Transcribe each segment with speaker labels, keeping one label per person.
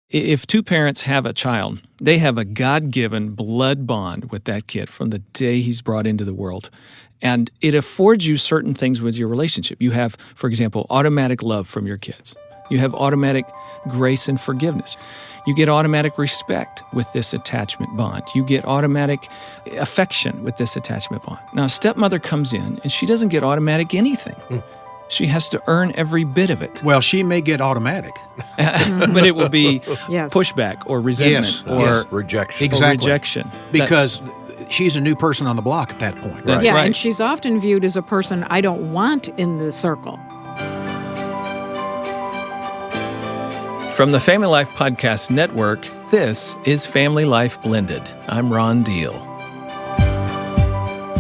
Speaker 1: If two parents have a child, they have a God-given blood bond with that kid from the day he's brought into the world. And it affords you certain things with your relationship. You have, for example, automatic love from your kids. You have automatic grace and forgiveness. You get automatic respect with this attachment bond. You get automatic affection with this attachment bond. Now, a stepmother comes in and she doesn't get automatic anything. She has to earn every bit of it.
Speaker 2: Well, she may get automatic.
Speaker 1: But it will be pushback or resentment or
Speaker 3: rejection.
Speaker 2: Exactly.
Speaker 1: Or rejection.
Speaker 2: Because she's a new person on the block at that point.
Speaker 1: That's right.
Speaker 4: And she's often viewed as a person I don't want in the circle.
Speaker 1: From the Family Life Podcast Network, this is Family Life Blended. I'm Ron Deal.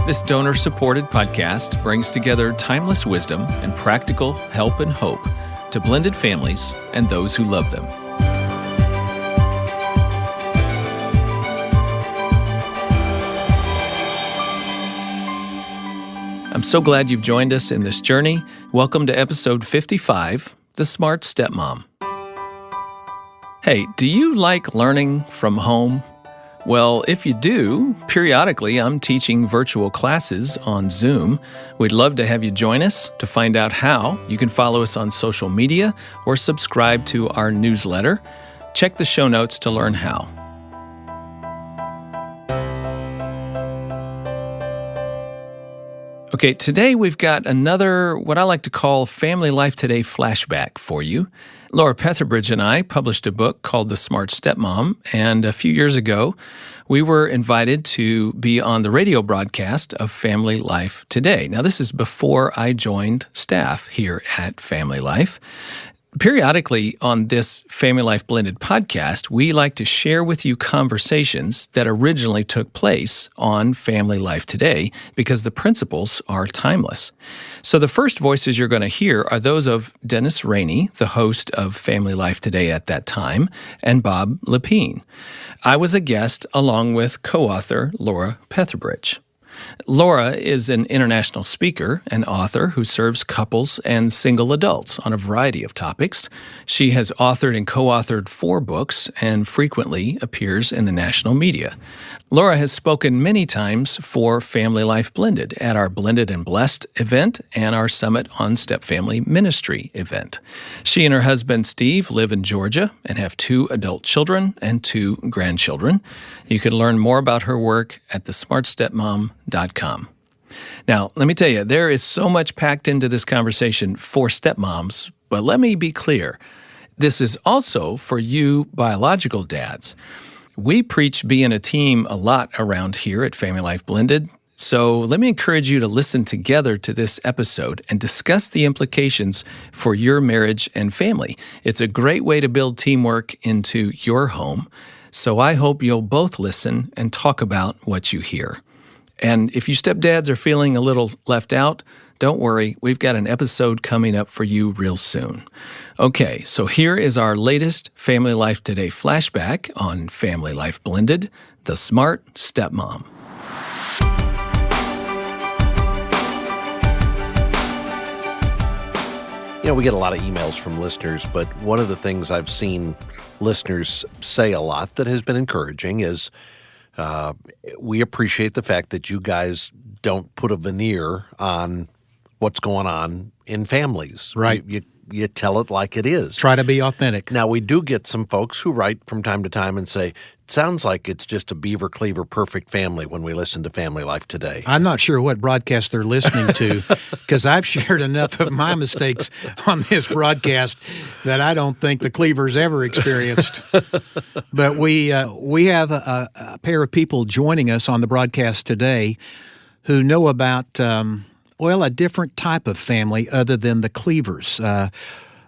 Speaker 1: This donor-supported podcast brings together timeless wisdom and practical help and hope to blended families and those who love them. I'm so glad you've joined us in this journey. Welcome to episode 55, The Smart Stepmom. Hey, do you like learning from home? Well, if you do, periodically I'm teaching virtual classes on Zoom. We'd love to have you join us. To find out how, you can follow us on social media or subscribe to our newsletter. Check the show notes to learn how. Okay, today we've got another, what I like to call Family Life Today flashback for you. Laura Petherbridge and I published a book called The Smart Stepmom, and a few years ago, we were invited to be on the radio broadcast of Family Life Today. Now, this is before I joined staff here at Family Life. Periodically on this Family Life Blended podcast, we like to share with you conversations that originally took place on Family Life Today because the principles are timeless. So the first voices you're going to hear are those of Dennis Rainey, the host of Family Life Today at that time, and Bob Lepine. I was a guest along with co-author Laura Petherbridge. Laura is an international speaker and author who serves couples and single adults on a variety of topics. She has authored and co-authored 4 books and frequently appears in the national media. Laura has spoken many times for Family Life Blended at our Blended and Blessed event and our Summit on Stepfamily Ministry event. She and her husband Steve live in Georgia and have 2 adult children and 2 grandchildren. You can learn more about her work at thesmartstepmom.com. Now, let me tell you, there is so much packed into this conversation for stepmoms, but let me be clear. This is also for you biological dads. We preach being a team a lot around here at Family Life Blended, so let me encourage you to listen together to this episode and discuss the implications for your marriage and family. It's a great way to build teamwork into your home, so I hope you'll both listen and talk about what you hear. And if you stepdads are feeling a little left out, don't worry, we've got an episode coming up for you real soon. Okay, so here is our latest Family Life Today flashback on Family Life Blended, The Smart Stepmom.
Speaker 3: You know, we get a lot of emails from listeners, but one of the things I've seen listeners say a lot that has been encouraging is we appreciate the fact that you guys don't put a veneer on what's going on in families.
Speaker 2: Right.
Speaker 3: You tell it like it is.
Speaker 2: Try to be authentic.
Speaker 3: Now, we do get some folks who write from time to time and say, it sounds like it's just a beaver cleaver perfect family when we listen to Family Life Today.
Speaker 2: I'm not sure what broadcast they're listening to because I've shared enough of my mistakes on this broadcast that I don't think the Cleavers ever experienced. But we have a pair of people joining us on the broadcast today who know about a different type of family other than the Cleavers.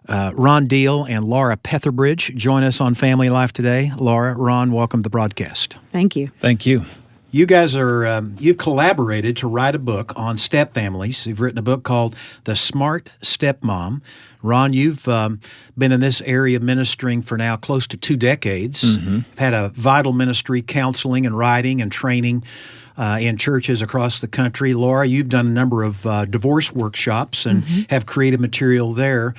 Speaker 2: Ron Deal and Laura Petherbridge join us on Family Life Today. Laura, Ron, welcome to the broadcast.
Speaker 4: Thank you.
Speaker 1: Thank you.
Speaker 2: You guys you've collaborated to write a book on step families. You've written a book called The Smart Stepmom. Ron, you've been in this area ministering for now close to 2 decades. Mm-hmm. You've had a vital ministry, counseling and writing and training in churches across the country. Laura, you've done a number of divorce workshops and have created material there.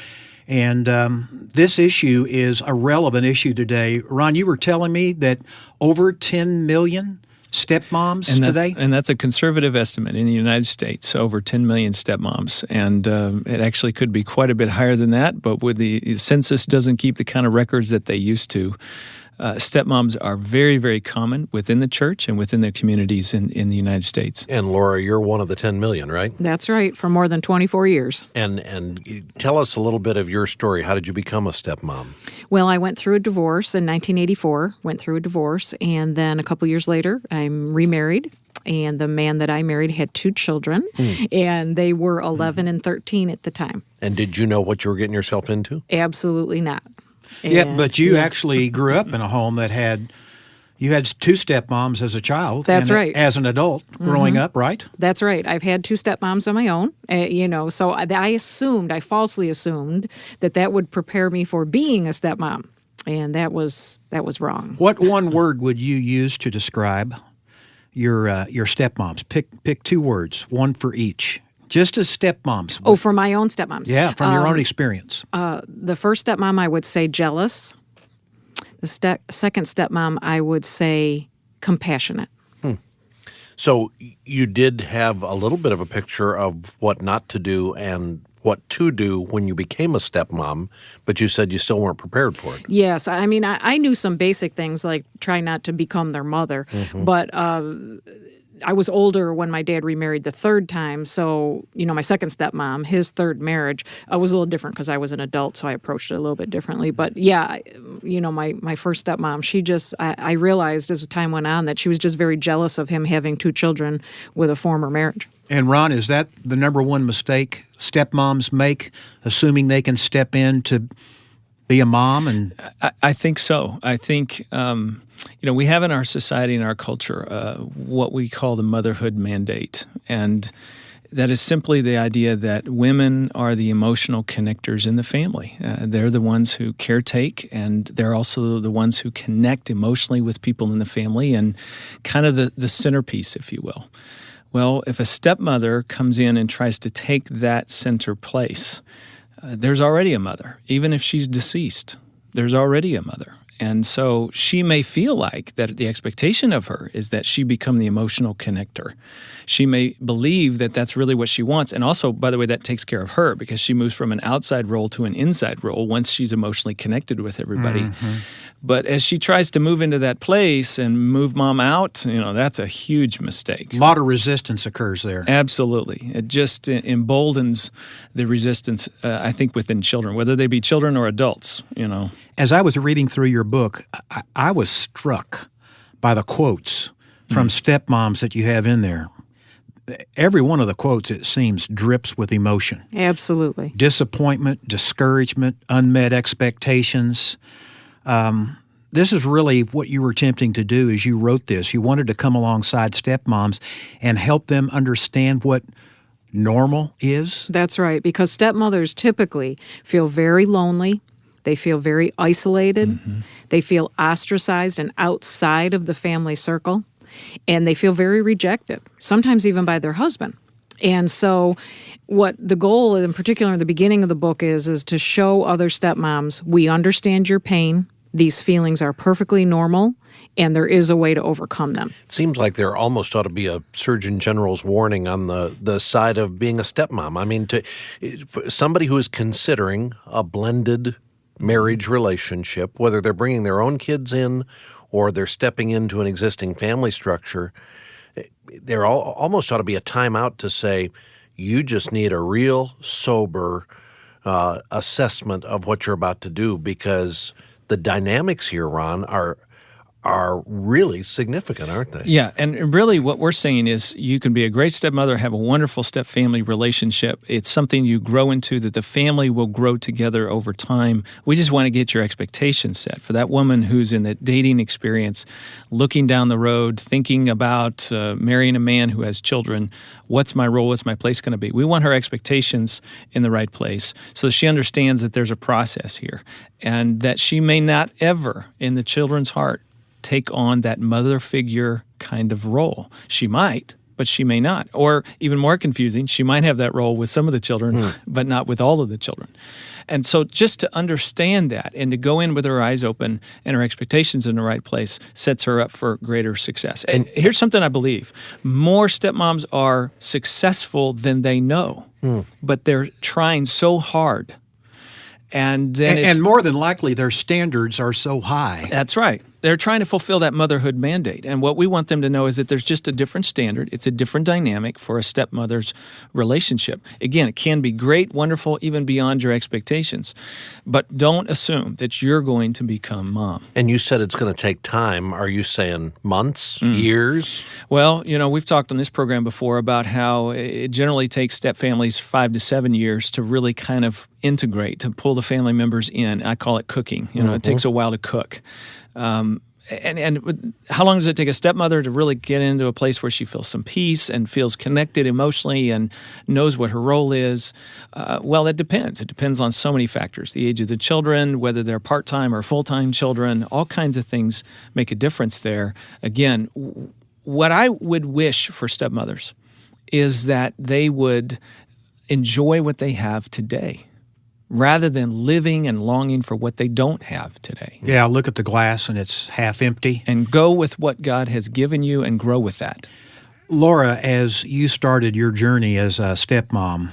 Speaker 2: And this issue is a relevant issue today. Ron, you were telling me that over 10 million stepmoms today?
Speaker 1: And that's a conservative estimate in the United States, over 10 million stepmoms. And it actually could be quite a bit higher than that, but with the census doesn't keep the kind of records that they used to. Stepmoms are very, very common within the church and within the communities in the United States.
Speaker 3: And Laura, you're one of the 10 million, right?
Speaker 4: That's right, for more than 24 years.
Speaker 3: And tell us a little bit of your story. How did you become a stepmom?
Speaker 4: Well, I went through a divorce in 1984, and then a couple years later, I'm remarried. And the man that I married had 2 children, and they were 11 and 13 at the time.
Speaker 3: And did you know what you were getting yourself into?
Speaker 4: Absolutely not.
Speaker 2: Yeah, but you actually grew up in a home that had 2 stepmoms as a child.
Speaker 4: That's
Speaker 2: and
Speaker 4: right.
Speaker 2: As an adult growing up, right?
Speaker 4: That's right. I've had 2 stepmoms of my own, so I falsely assumed that would prepare me for being a stepmom, and that was wrong.
Speaker 2: What one word would you use to describe your stepmoms? Pick 2 words, one for each. Just as stepmoms.
Speaker 4: Oh, for my own stepmoms.
Speaker 2: Yeah, from your own experience.
Speaker 4: The first stepmom, I would say jealous. The second stepmom, I would say compassionate.
Speaker 3: So you did have a little bit of a picture of what not to do and what to do when you became a stepmom, but you said you still weren't prepared for it.
Speaker 4: Yes. I mean, I knew some basic things like try not to become their mother, but I was older when my dad remarried the 3rd time, so, my second stepmom, his 3rd marriage, was a little different because I was an adult, so I approached it a little bit differently. But, yeah, my first stepmom, I realized as time went on that she was just very jealous of him having 2 children with a former marriage.
Speaker 2: And, Ron, is that the number one mistake stepmoms make, assuming they can step in to be a mom? And
Speaker 1: I think so. I think, we have in our society and our culture what we call the motherhood mandate. And that is simply the idea that women are the emotional connectors in the family. They're the ones who caretake, and they're also the ones who connect emotionally with people in the family and kind of the centerpiece, if you will. Well, if a stepmother comes in and tries to take that center place, there's already a mother. Even if she's deceased, there's already a mother. And so she may feel like that the expectation of her is that she become the emotional connector. She may believe that that's really what she wants. And also, by the way, that takes care of her because she moves from an outside role to an inside role once she's emotionally connected with everybody. But as she tries to move into that place and move mom out, that's a huge mistake.
Speaker 2: a lot of resistance occurs there.
Speaker 1: Absolutely. It just emboldens the resistance, I think, within children, whether they be children or adults,
Speaker 2: As I was reading through your book, I was struck by the quotes from stepmoms that you have in there. Every one of the quotes, it seems, drips with emotion.
Speaker 4: Absolutely.
Speaker 2: Disappointment, discouragement, unmet expectations. This is really what you were attempting to do as you wrote this. You wanted to come alongside stepmoms and help them understand what normal is.
Speaker 4: That's right, because stepmothers typically feel very lonely. They feel very isolated. They feel ostracized and outside of the family circle. And they feel very rejected, sometimes even by their husband. And so what the goal, in particular in the beginning of the book, is to show other stepmoms, we understand your pain. These feelings are perfectly normal, and there is a way to overcome them.
Speaker 3: It seems like there almost ought to be a Surgeon General's warning on the side of being a stepmom. I mean, for somebody who is considering a blended marriage relationship, whether they're bringing their own kids in or they're stepping into an existing family structure, there almost ought to be a timeout to say, you just need a real sober assessment of what you're about to do, because the dynamics here, Ron, are really significant, aren't they?
Speaker 1: Yeah, and really what we're saying is you can be a great stepmother, have a wonderful step-family relationship. It's something you grow into, that the family will grow together over time. We just want to get your expectations set. For that woman who's in the dating experience, looking down the road, thinking about marrying a man who has children, what's my role, what's my place going to be? We want her expectations in the right place so that she understands that there's a process here and that she may not ever, in the children's heart, take on that mother figure kind of role. She might, but she may not. Or even more confusing, she might have that role with some of the children, but not with all of the children. And so just to understand that and to go in with her eyes open and her expectations in the right place sets her up for greater success. And here's something I believe. More stepmoms are successful than they know, but they're trying so hard. And then
Speaker 2: and more than likely, their standards are so high.
Speaker 1: That's right. They're trying to fulfill that motherhood mandate. And what we want them to know is that there's just a different standard. It's a different dynamic for a stepmother's relationship. Again, it can be great, wonderful, even beyond your expectations. But don't assume that you're going to become mom.
Speaker 3: And you said it's going to take time. Are you saying months, years?
Speaker 1: Well, we've talked on this program before about how it generally takes step families 5 to 7 years to really kind of integrate, to pull the family members in. I call it cooking. It takes a while to cook. And how long does it take a stepmother to really get into a place where she feels some peace and feels connected emotionally and knows what her role is? Well, it depends. It depends on so many factors. The age of the children, whether they're part-time or full-time children, all kinds of things make a difference there. Again, what I would wish for stepmothers is that they would enjoy what they have today, rather than living and longing for what they don't have today.
Speaker 2: Yeah, look at the glass and it's half empty.
Speaker 1: And go with what God has given you and grow with that.
Speaker 2: Laura, as you started your journey as a stepmom,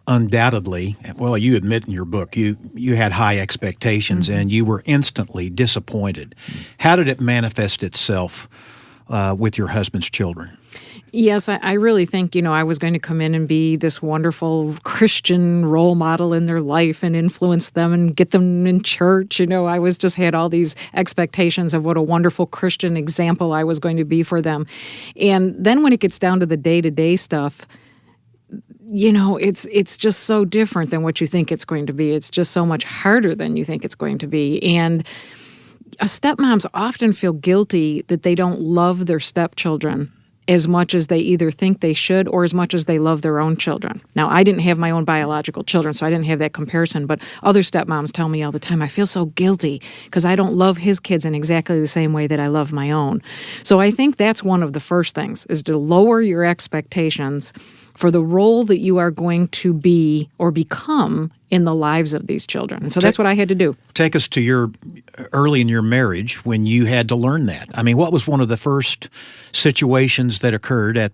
Speaker 2: undoubtedly, well, you admit in your book, you had high expectations and you were instantly disappointed. How did it manifest itself with your husband's children?
Speaker 4: Yes, I really think, I was going to come in and be this wonderful Christian role model in their life and influence them and get them in church. I had all these expectations of what a wonderful Christian example I was going to be for them. And then when it gets down to the day-to-day stuff, it's just so different than what you think it's going to be. It's just so much harder than you think it's going to be. And stepmoms often feel guilty that they don't love their stepchildren as much as they either think they should or as much as they love their own children. Now, I didn't have my own biological children, so I didn't have that comparison, but other stepmoms tell me all the time, I feel so guilty because I don't love his kids in exactly the same way that I love my own. So I think that's one of the first things, is to lower your expectations for the role that you are going to be or become in the lives of these children. And so that's what I had to do.
Speaker 2: Take us to early in your marriage when you had to learn that. I mean, what was one of the first situations that occurred at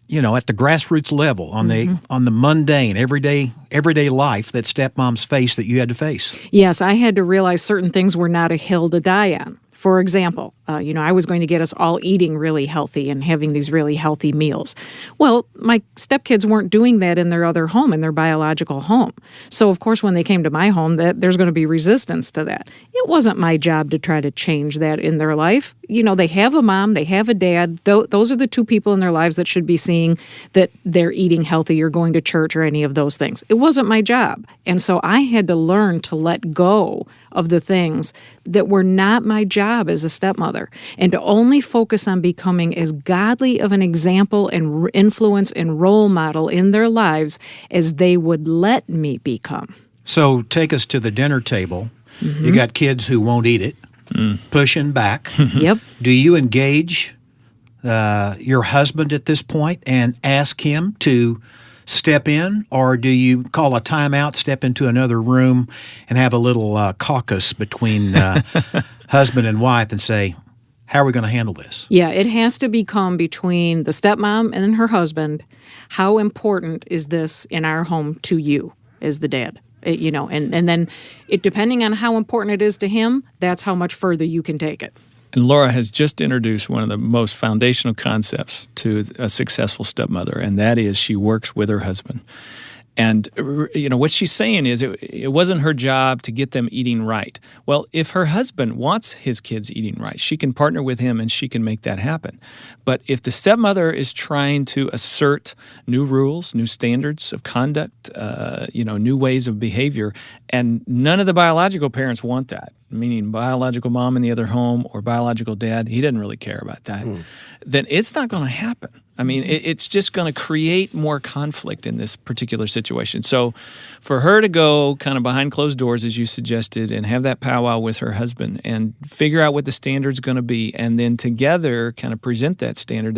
Speaker 2: the grassroots level, on the mundane, everyday life that stepmoms face that you had to face?
Speaker 4: Yes, I had to realize certain things were not a hill to die on. For example, I was going to get us all eating really healthy and having these really healthy meals. Well, my stepkids weren't doing that in their other home, in their biological home. So, of course, when they came to my home, there's going to be resistance to that. It wasn't my job to try to change that in their life. They have a mom, they have a dad. Those are the two people in their lives that should be seeing that they're eating healthy or going to church or any of those things. It wasn't my job. And so I had to learn to let go of the things that were not my job as a stepmother, and to only focus on becoming as godly of an example and influence and role model in their lives as they would let me become.
Speaker 2: So take us to the dinner table. You got kids who won't eat it, pushing back.
Speaker 4: Yep.
Speaker 2: Do you engage your husband at this point and ask him to step in, or do you call a timeout, step into another room, and have a little caucus between husband and wife and say, how are we going to handle this?
Speaker 4: Yeah, it has to become between the stepmom and her husband. How important is this in our home to you as the dad? And then depending on how important it is to him, that's how much further you can take it.
Speaker 1: And Laura has just introduced one of the most foundational concepts to a successful stepmother, and that is she works with her husband. And, what she's saying is it wasn't her job to get them eating right. Well, if her husband wants his kids eating right, she can partner with him and she can make that happen. But if the stepmother is trying to assert new rules, new standards of conduct, new ways of behavior, and none of the biological parents want that, meaning biological mom in the other home or biological dad, he doesn't really care about that, then it's not going to happen. I mean, it's just going to create more conflict in this particular situation. So for her to go kind of behind closed doors, as you suggested, and have that powwow with her husband and figure out what the standard's going to be, and then together kind of present that standard,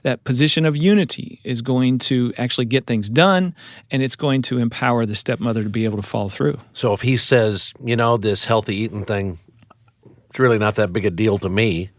Speaker 1: That position of unity is going to actually get things done, and it's going to empower the stepmother to be able to follow through.
Speaker 3: So if he says, this healthy eating thing, it's really not that big a deal to me,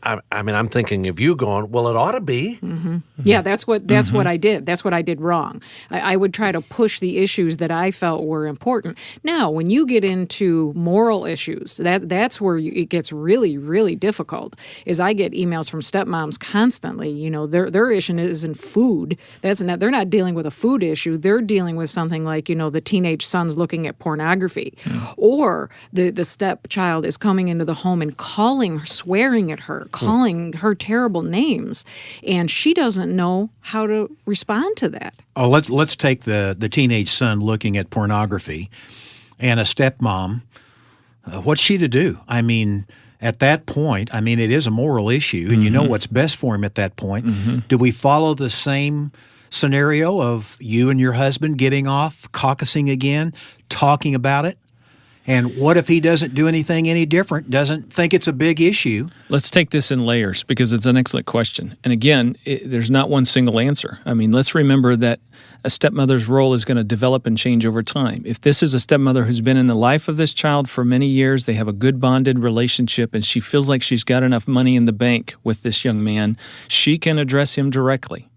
Speaker 3: I'm thinking of you going, well, it ought to be.
Speaker 4: Mm-hmm. Yeah, that's what I did. That's what I did wrong. I would try to push the issues that I felt were important. Now, when you get into moral issues, that's where it gets really, really difficult. Is I get emails from stepmoms constantly. Their issue isn't food. They're not dealing with a food issue. They're dealing with something like the teenage son's looking at pornography, or the stepchild is coming into the home and swearing at her, calling her terrible names, and she doesn't know how to respond to that.
Speaker 2: Oh, let's take the teenage son looking at pornography and a stepmom. What's she to do? At that point, it is a moral issue, and you know what's best for him at that point. Mm-hmm. Do we follow the same scenario of you and your husband getting off, caucusing again, talking about it? And what if he doesn't do anything any different, doesn't think it's a big issue?
Speaker 1: Let's take this in layers because it's an excellent question. And again, there's not one single answer. Let's remember that a stepmother's role is going to develop and change over time. If this is a stepmother who's been in the life of this child for many years, they have a good bonded relationship, and she feels like she's got enough money in the bank with this young man, she can address him directly.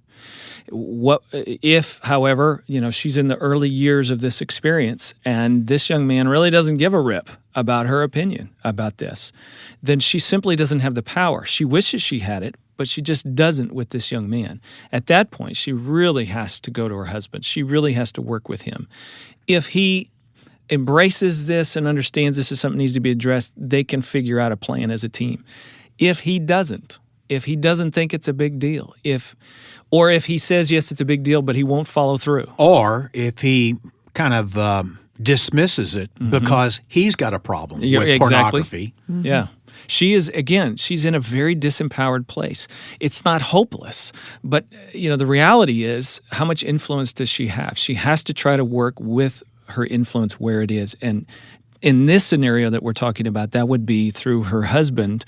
Speaker 1: What if, however, she's in the early years of this experience and this young man really doesn't give a rip about her opinion about this, then she simply doesn't have the power. She wishes she had it, but she just doesn't with this young man. At that point, she really has to go to her husband. She really has to work with him. If he embraces this and understands this is something that needs to be addressed, they can figure out a plan as a team. If he doesn't think it's a big deal, or if he says, yes, it's a big deal, but he won't follow through.
Speaker 2: Or if he kind of dismisses it because he's got a problem with pornography.
Speaker 1: Mm-hmm. Yeah. She's in a very disempowered place. It's not hopeless, but the reality is, how much influence does she have? She has to try to work with her influence where it is. And in this scenario that we're talking about, that would be through her husband.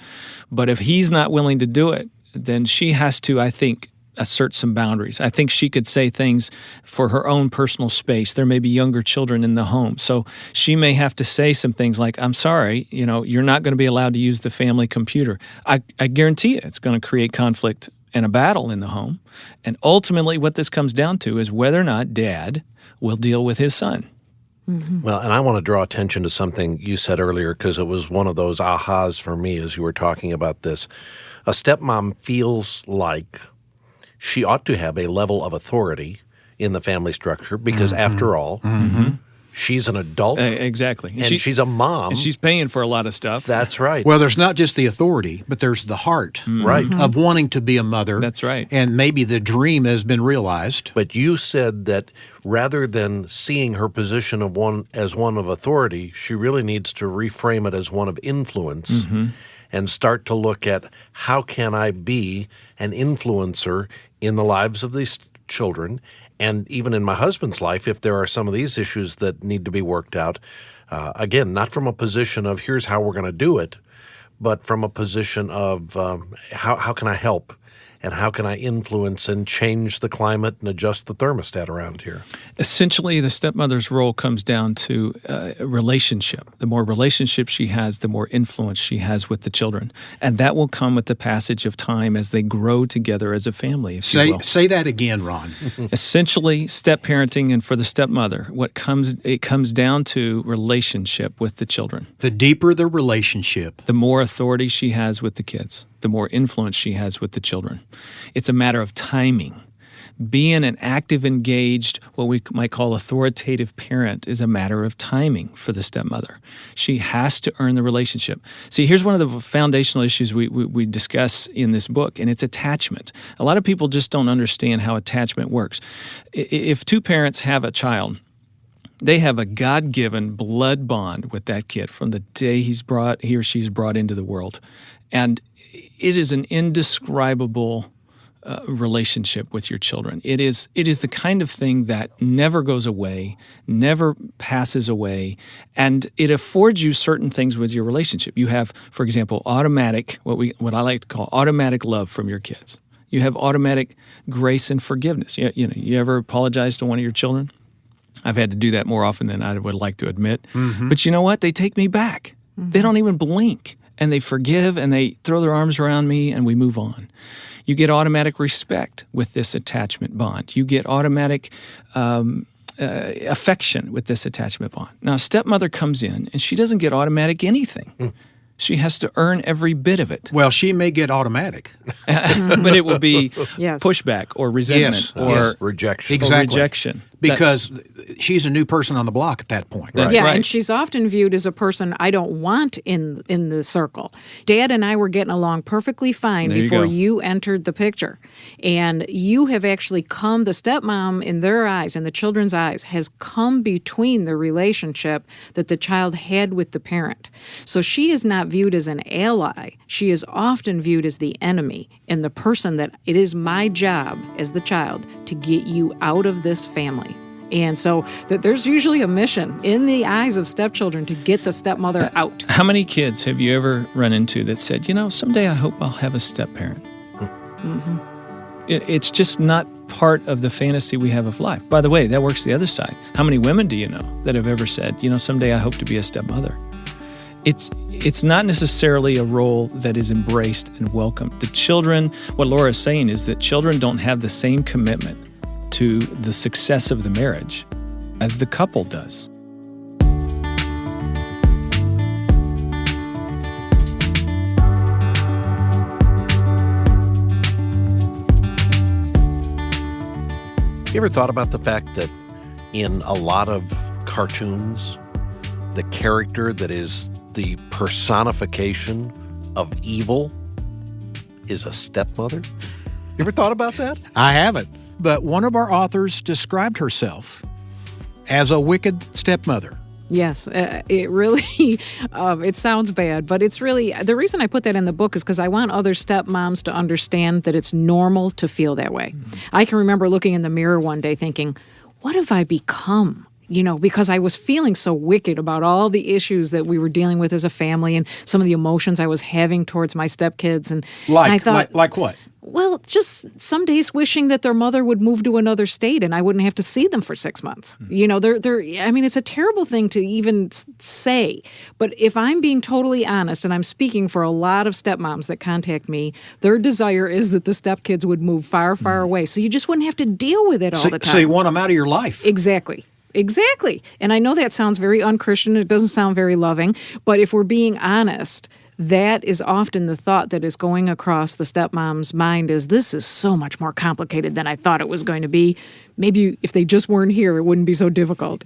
Speaker 1: But if he's not willing to do it, then she has to, I think, assert some boundaries. I think she could say things for her own personal space. There may be younger children in the home. So she may have to say some things like, I'm sorry, you're not going to be allowed to use the family computer. I guarantee you it's going to create conflict and a battle in the home. And ultimately what this comes down to is whether or not dad will deal with his son.
Speaker 3: Mm-hmm. Well, and I want to draw attention to something you said earlier because it was one of those ahas for me as you were talking about this. A stepmom feels like she ought to have a level of authority in the family structure because, after all, she's an adult.
Speaker 1: Exactly.
Speaker 3: And she's a mom.
Speaker 1: And she's paying for a lot of stuff.
Speaker 3: That's right.
Speaker 2: Well, there's not just the authority, but there's the heart of wanting to be a mother.
Speaker 1: That's right.
Speaker 2: And maybe the dream has been realized.
Speaker 3: But you said that rather than seeing her position as one of authority, she really needs to reframe it as one of influence. And start to look at how can I be an influencer in the lives of these children, and even in my husband's life, if there are some of these issues that need to be worked out. Again, not from a position of here's how we're going to do it, but from a position of how can I help and how can I influence and change the climate and adjust the thermostat around here?
Speaker 1: Essentially, the stepmother's role comes down to a relationship. The more relationship she has, the more influence she has with the children. And that will come with the passage of time as they grow together as a family, if you will.
Speaker 2: Say that again, Ron.
Speaker 1: Essentially, step-parenting and for the stepmother, it comes down to relationship with the children.
Speaker 2: The deeper the relationship,
Speaker 1: the more authority she has with the kids, the more influence she has with the children. It's a matter of timing. Being an active, engaged, what we might call authoritative parent is a matter of timing for the stepmother. She has to earn the relationship. See, here's one of the foundational issues we discuss in this book, and it's attachment. A lot of people just don't understand how attachment works. If two parents have a child, they have a God-given blood bond with that kid from the day he or she's brought into the world. And it is an indescribable relationship with your children. It is the kind of thing that never goes away, never passes away, and it affords you certain things with your relationship. You have, for example, automatic, what I like to call automatic love from your kids. You have automatic grace and forgiveness. You ever apologize to one of your children? I've had to do that more often than I would like to admit. But you know what? They take me back. They don't even blink. And they forgive and they throw their arms around me and we move on. You get automatic respect with this attachment bond. You get automatic affection with this attachment bond. Now, a stepmother comes in and she doesn't get automatic anything. She has to earn every bit of it.
Speaker 2: Well, she may get automatic.
Speaker 1: But it will be
Speaker 4: Yes.
Speaker 1: pushback or resentment or
Speaker 3: rejection.
Speaker 2: Exactly.
Speaker 1: rejection.
Speaker 2: Because she's a new person on the block at that point.
Speaker 1: That's
Speaker 4: Yeah,
Speaker 1: right.
Speaker 4: and she's often viewed as a person I don't want in the circle. Dad and I were getting along perfectly fine
Speaker 1: There you
Speaker 4: before
Speaker 1: go.
Speaker 4: you entered the picture. And you have actually come, the stepmom in their eyes, in the children's eyes, has come between the relationship that the child had with the parent. So she is not viewed as an ally. She is often viewed as the enemy and the person that it is my job as the child to get you out of this family. And so there's usually a mission in the eyes of stepchildren to get the stepmother out.
Speaker 1: How many kids have you ever run into that said, someday I hope I'll have a step-parent? It's just not part of the fantasy we have of life. By the way, that works the other side. How many women do you know that have ever said, someday I hope to be a stepmother? It's not necessarily a role that is embraced and welcomed. The children, what Laura is saying is that children don't have the same commitment to the success of the marriage as the couple does.
Speaker 3: You ever thought about the fact that in a lot of cartoons, the character that is the personification of evil is a stepmother? You ever thought about that?
Speaker 2: I haven't. But one of our authors described herself as a wicked stepmother.
Speaker 4: Yes, it really, it sounds bad, but it's really, the reason I put that in the book is because I want other stepmoms to understand that it's normal to feel that way. I can remember looking in the mirror one day thinking, what have I become? Because I was feeling so wicked about all the issues that we were dealing with as a family and some of the emotions I was having towards my stepkids. And I thought,
Speaker 2: like what?
Speaker 4: well, just some days wishing that their mother would move to another state and I wouldn't have to see them for 6 months. It's a terrible thing to even say. But if I'm being totally honest, and I'm speaking for a lot of stepmoms that contact me, their desire is that the stepkids would move far, far away. So you just wouldn't have to deal with it all the time.
Speaker 2: So you want them out of your life.
Speaker 4: Exactly. And I know that sounds very unchristian. It doesn't sound very loving. But if we're being honest, that is often the thought that is going across the stepmom's mind is, this is so much more complicated than I thought it was going to be. Maybe if they just weren't here, it wouldn't be so difficult.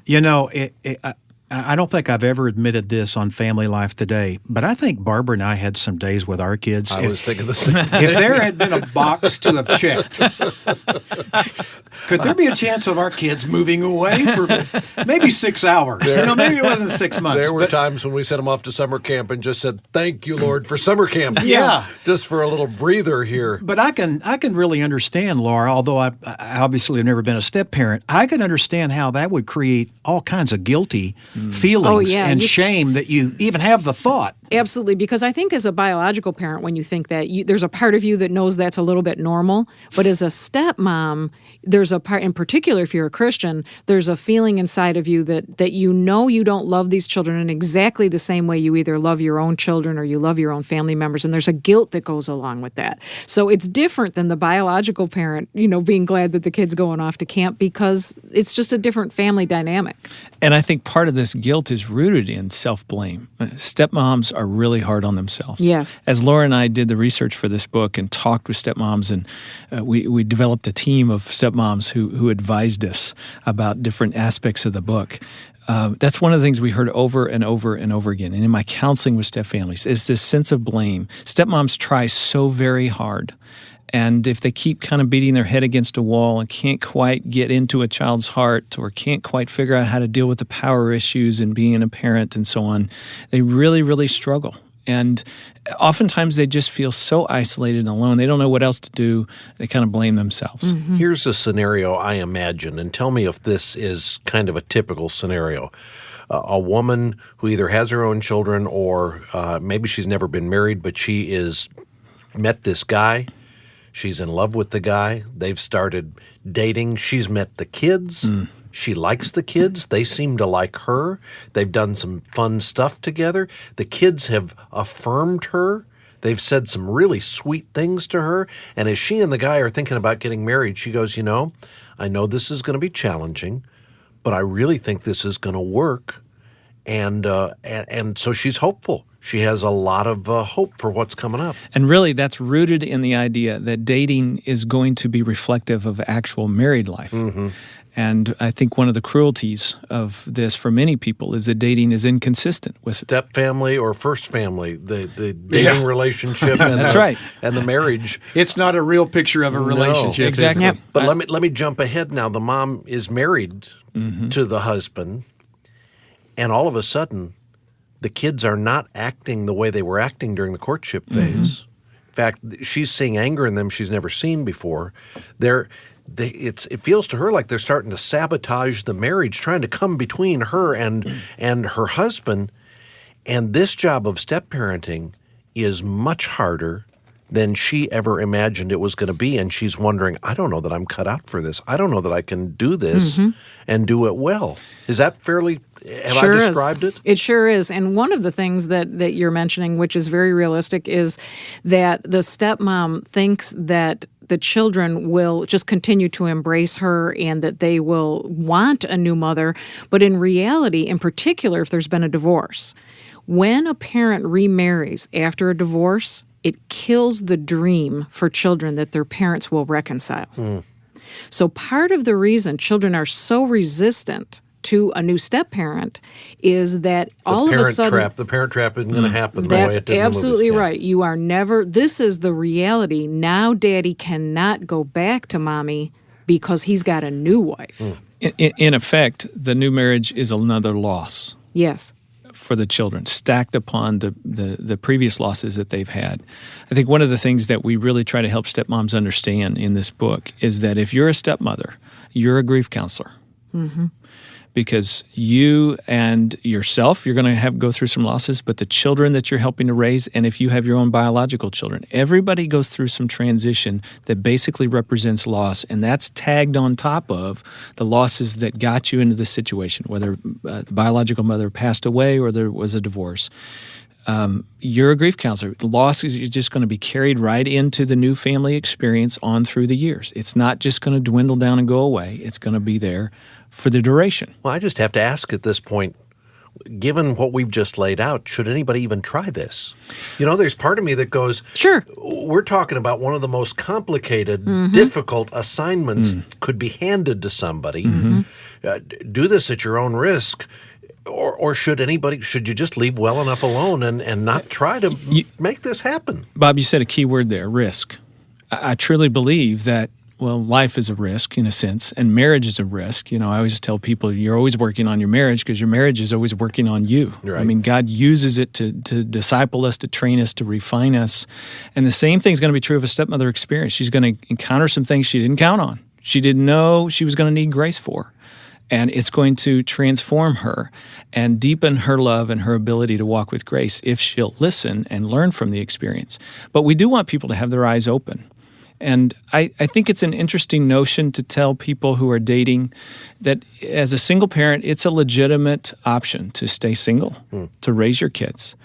Speaker 2: I don't think I've ever admitted this on Family Life Today, but I think Barbara and I had some days with our kids.
Speaker 3: I was thinking the same thing.
Speaker 2: If there had been a box to have checked, could there be a chance of our kids moving away for maybe 6 hours? Maybe it wasn't 6 months.
Speaker 3: There were times when we sent them off to summer camp and just said, thank you, Lord, for summer camp.
Speaker 2: Yeah.
Speaker 3: Just for a little breather here.
Speaker 2: But I can really understand, Laura, although I obviously have never been a step-parent, I can understand how that would create all kinds of guilty feelings and shame that you even have the thought.
Speaker 4: Absolutely, because I think as a biological parent, when you think that, there's a part of you that knows that's a little bit normal. But as a stepmom, there's a part, in particular, if you're a Christian, there's a feeling inside of you that you don't love these children in exactly the same way you either love your own children or you love your own family members. And there's a guilt that goes along with that. So it's different than the biological parent, being glad that the kid's going off to camp, because it's just a different family dynamic.
Speaker 1: And I think part of this guilt is rooted in self-blame. Stepmoms are really hard on themselves.
Speaker 4: Yes.
Speaker 1: As Laura and I did the research for this book and talked with stepmoms, and we developed a team of stepmoms who advised us about different aspects of the book. That's one of the things we heard over and over and over again. And in my counseling with step families is this sense of blame. Stepmoms try so very hard. And if they keep kind of beating their head against a wall and can't quite get into a child's heart or can't quite figure out how to deal with the power issues and being a parent and so on, they really, really struggle. And oftentimes they just feel so isolated and alone. They don't know what else to do. They kind of blame themselves.
Speaker 4: Mm-hmm.
Speaker 3: Here's a scenario I imagine, and tell me if this is kind of a typical scenario. A woman who either has her own children or maybe she's never been married, but she is met this guy. She's in love with the guy. They've started dating. She's met the kids. She likes the kids. They seem to like her. They've done some fun stuff together. The kids have affirmed her. They've said some really sweet things to her. And as she and the guy are thinking about getting married, she goes, I know this is going to be challenging, but I really think this is going to work. And so she's hopeful. She has a lot of hope for what's coming up.
Speaker 1: And really, that's rooted in the idea that dating is going to be reflective of actual married life. And I think one of the cruelties of this for many people is that dating is inconsistent with
Speaker 3: step family or first family, the dating relationship and
Speaker 1: That's right.
Speaker 3: And the marriage.
Speaker 2: It's not a real picture of a relationship.
Speaker 1: No, exactly.
Speaker 2: Is it?
Speaker 3: But let me jump ahead now. The mom is married to the husband, and all of a sudden, the kids are not acting the way they were acting during the courtship phase. In fact, she's seeing anger in them she's never seen before. It feels to her like they're starting to sabotage the marriage, trying to come between her and her husband. And this job of step-parenting is much harder than she ever imagined it was going to be. And she's wondering, I don't know that I'm cut out for this. I don't know that I can do this and do it well. Is that fairly, have I described it?
Speaker 4: It sure is. And one of the things that you're mentioning, which is very realistic, is that the stepmom thinks that the children will just continue to embrace her and that they will want a new mother. But in reality, in particular, if there's been a divorce, when a parent remarries after a divorce, it kills the dream for children that their parents will reconcile. So part of the reason children are so resistant to a new step-parent is that all of a sudden...
Speaker 3: The parent trap isn't going to happen the way
Speaker 4: That's
Speaker 3: it did in the
Speaker 4: absolutely
Speaker 3: movies.
Speaker 4: right. You are never... This is the reality. Now daddy cannot go back to mommy because he's got a new wife.
Speaker 1: In effect, the new marriage is another loss.
Speaker 4: Yes.
Speaker 1: For the children, stacked upon the previous losses that they've had. I think one of the things that we really try to help stepmoms understand in this book is that if you're a stepmother, you're a grief counselor. Because you and yourself, you're going to go through some losses, but the children that you're helping to raise, and if you have your own biological children, everybody goes through some transition that basically represents loss, and that's tagged on top of the losses that got you into this situation, whether the biological mother passed away or there was a divorce. You're a grief counselor. The loss is just going to be carried right into the new family experience on through the years. It's not just going to dwindle down and go away. It's going to be there for the duration.
Speaker 3: Well, I just have to ask at this point, given what we've just laid out, should anybody even try this? There's part of me that goes,
Speaker 4: sure.
Speaker 3: We're talking about one of the most complicated, difficult assignments could be handed to somebody. Do this at your own risk. Or should you just leave well enough alone and not try to make this happen?
Speaker 1: Bob, you said a key word there, risk. I truly believe that, life is a risk in a sense, and marriage is a risk. I always tell people you're always working on your marriage because your marriage is always working on you.
Speaker 3: Right.
Speaker 1: I mean, God uses it to disciple us, to train us, to refine us. And the same thing is going to be true of a stepmother experience. She's going to encounter some things she didn't count on. She didn't know she was going to need grace for. And it's going to transform her and deepen her love and her ability to walk with grace if she'll listen and learn from the experience. But we do want people to have their eyes open. And I think it's an interesting notion to tell people who are dating that as a single parent, it's a legitimate option to stay single, to raise your kids,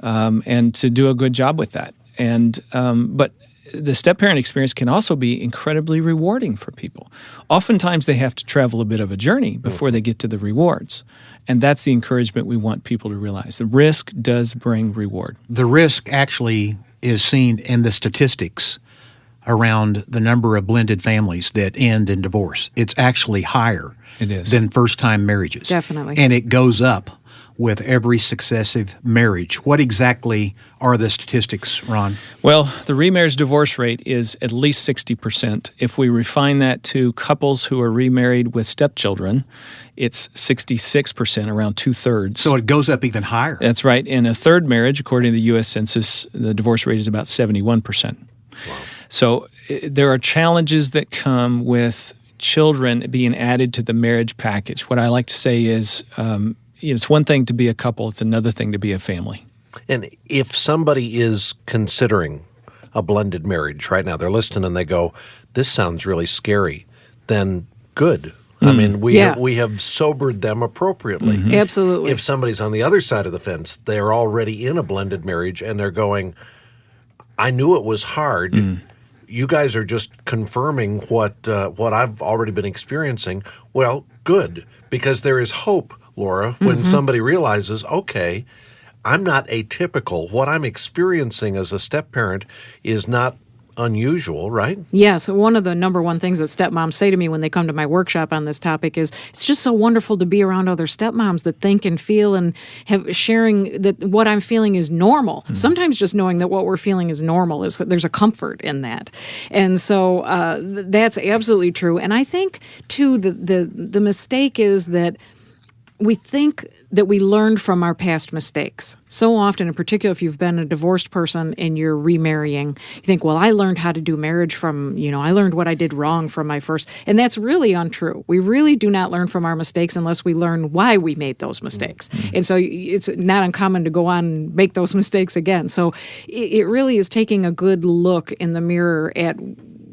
Speaker 1: and to do a good job with that. And but the step-parent experience can also be incredibly rewarding for people. Oftentimes, they have to travel a bit of a journey before they get to the rewards. And that's the encouragement we want people to realize. The risk does bring reward.
Speaker 2: The risk actually is seen in the statistics around the number of blended families that end in divorce. It's actually higher than first-time marriages.
Speaker 4: Definitely.
Speaker 2: And it goes up with every successive marriage. What exactly are the statistics, Ron?
Speaker 1: Well, the remarriage divorce rate is at least 60%. If we refine that to couples who are remarried with stepchildren, it's 66%, around two-thirds.
Speaker 2: So it goes up even higher.
Speaker 1: That's right. In a third marriage, according to the U.S. Census, the divorce rate is about 71%. Wow. So there are challenges that come with children being added to the marriage package. What I like to say is, it's one thing to be a couple, it's another thing to be a family.
Speaker 3: And if somebody is considering a blended marriage right now, they're listening and they go, this sounds really scary, then good. I mean, we have sobered them appropriately.
Speaker 4: Mm-hmm. Absolutely.
Speaker 3: If somebody's on the other side of the fence, they're already in a blended marriage and they're going, I knew it was hard. You guys are just confirming what I've already been experiencing. Well, good, because there is hope, Laura, when somebody realizes, okay, I'm not atypical. What I'm experiencing as a step-parent is not unusual, right?
Speaker 4: Yeah, so one of the number one things that stepmoms say to me when they come to my workshop on this topic is it's just so wonderful to be around other stepmoms that think and feel and have sharing that what I'm feeling is normal. Sometimes just knowing that what we're feeling is normal is there's a comfort in that. And so that's absolutely true. And I think too the mistake is that we think that we learned from our past mistakes. So often, in particular, if you've been a divorced person and you're remarrying, you think, well, I learned how to do marriage from, I learned what I did wrong from my first. And that's really untrue. We really do not learn from our mistakes unless we learn why we made those mistakes. And so it's not uncommon to go on and make those mistakes again. So it really is taking a good look in the mirror at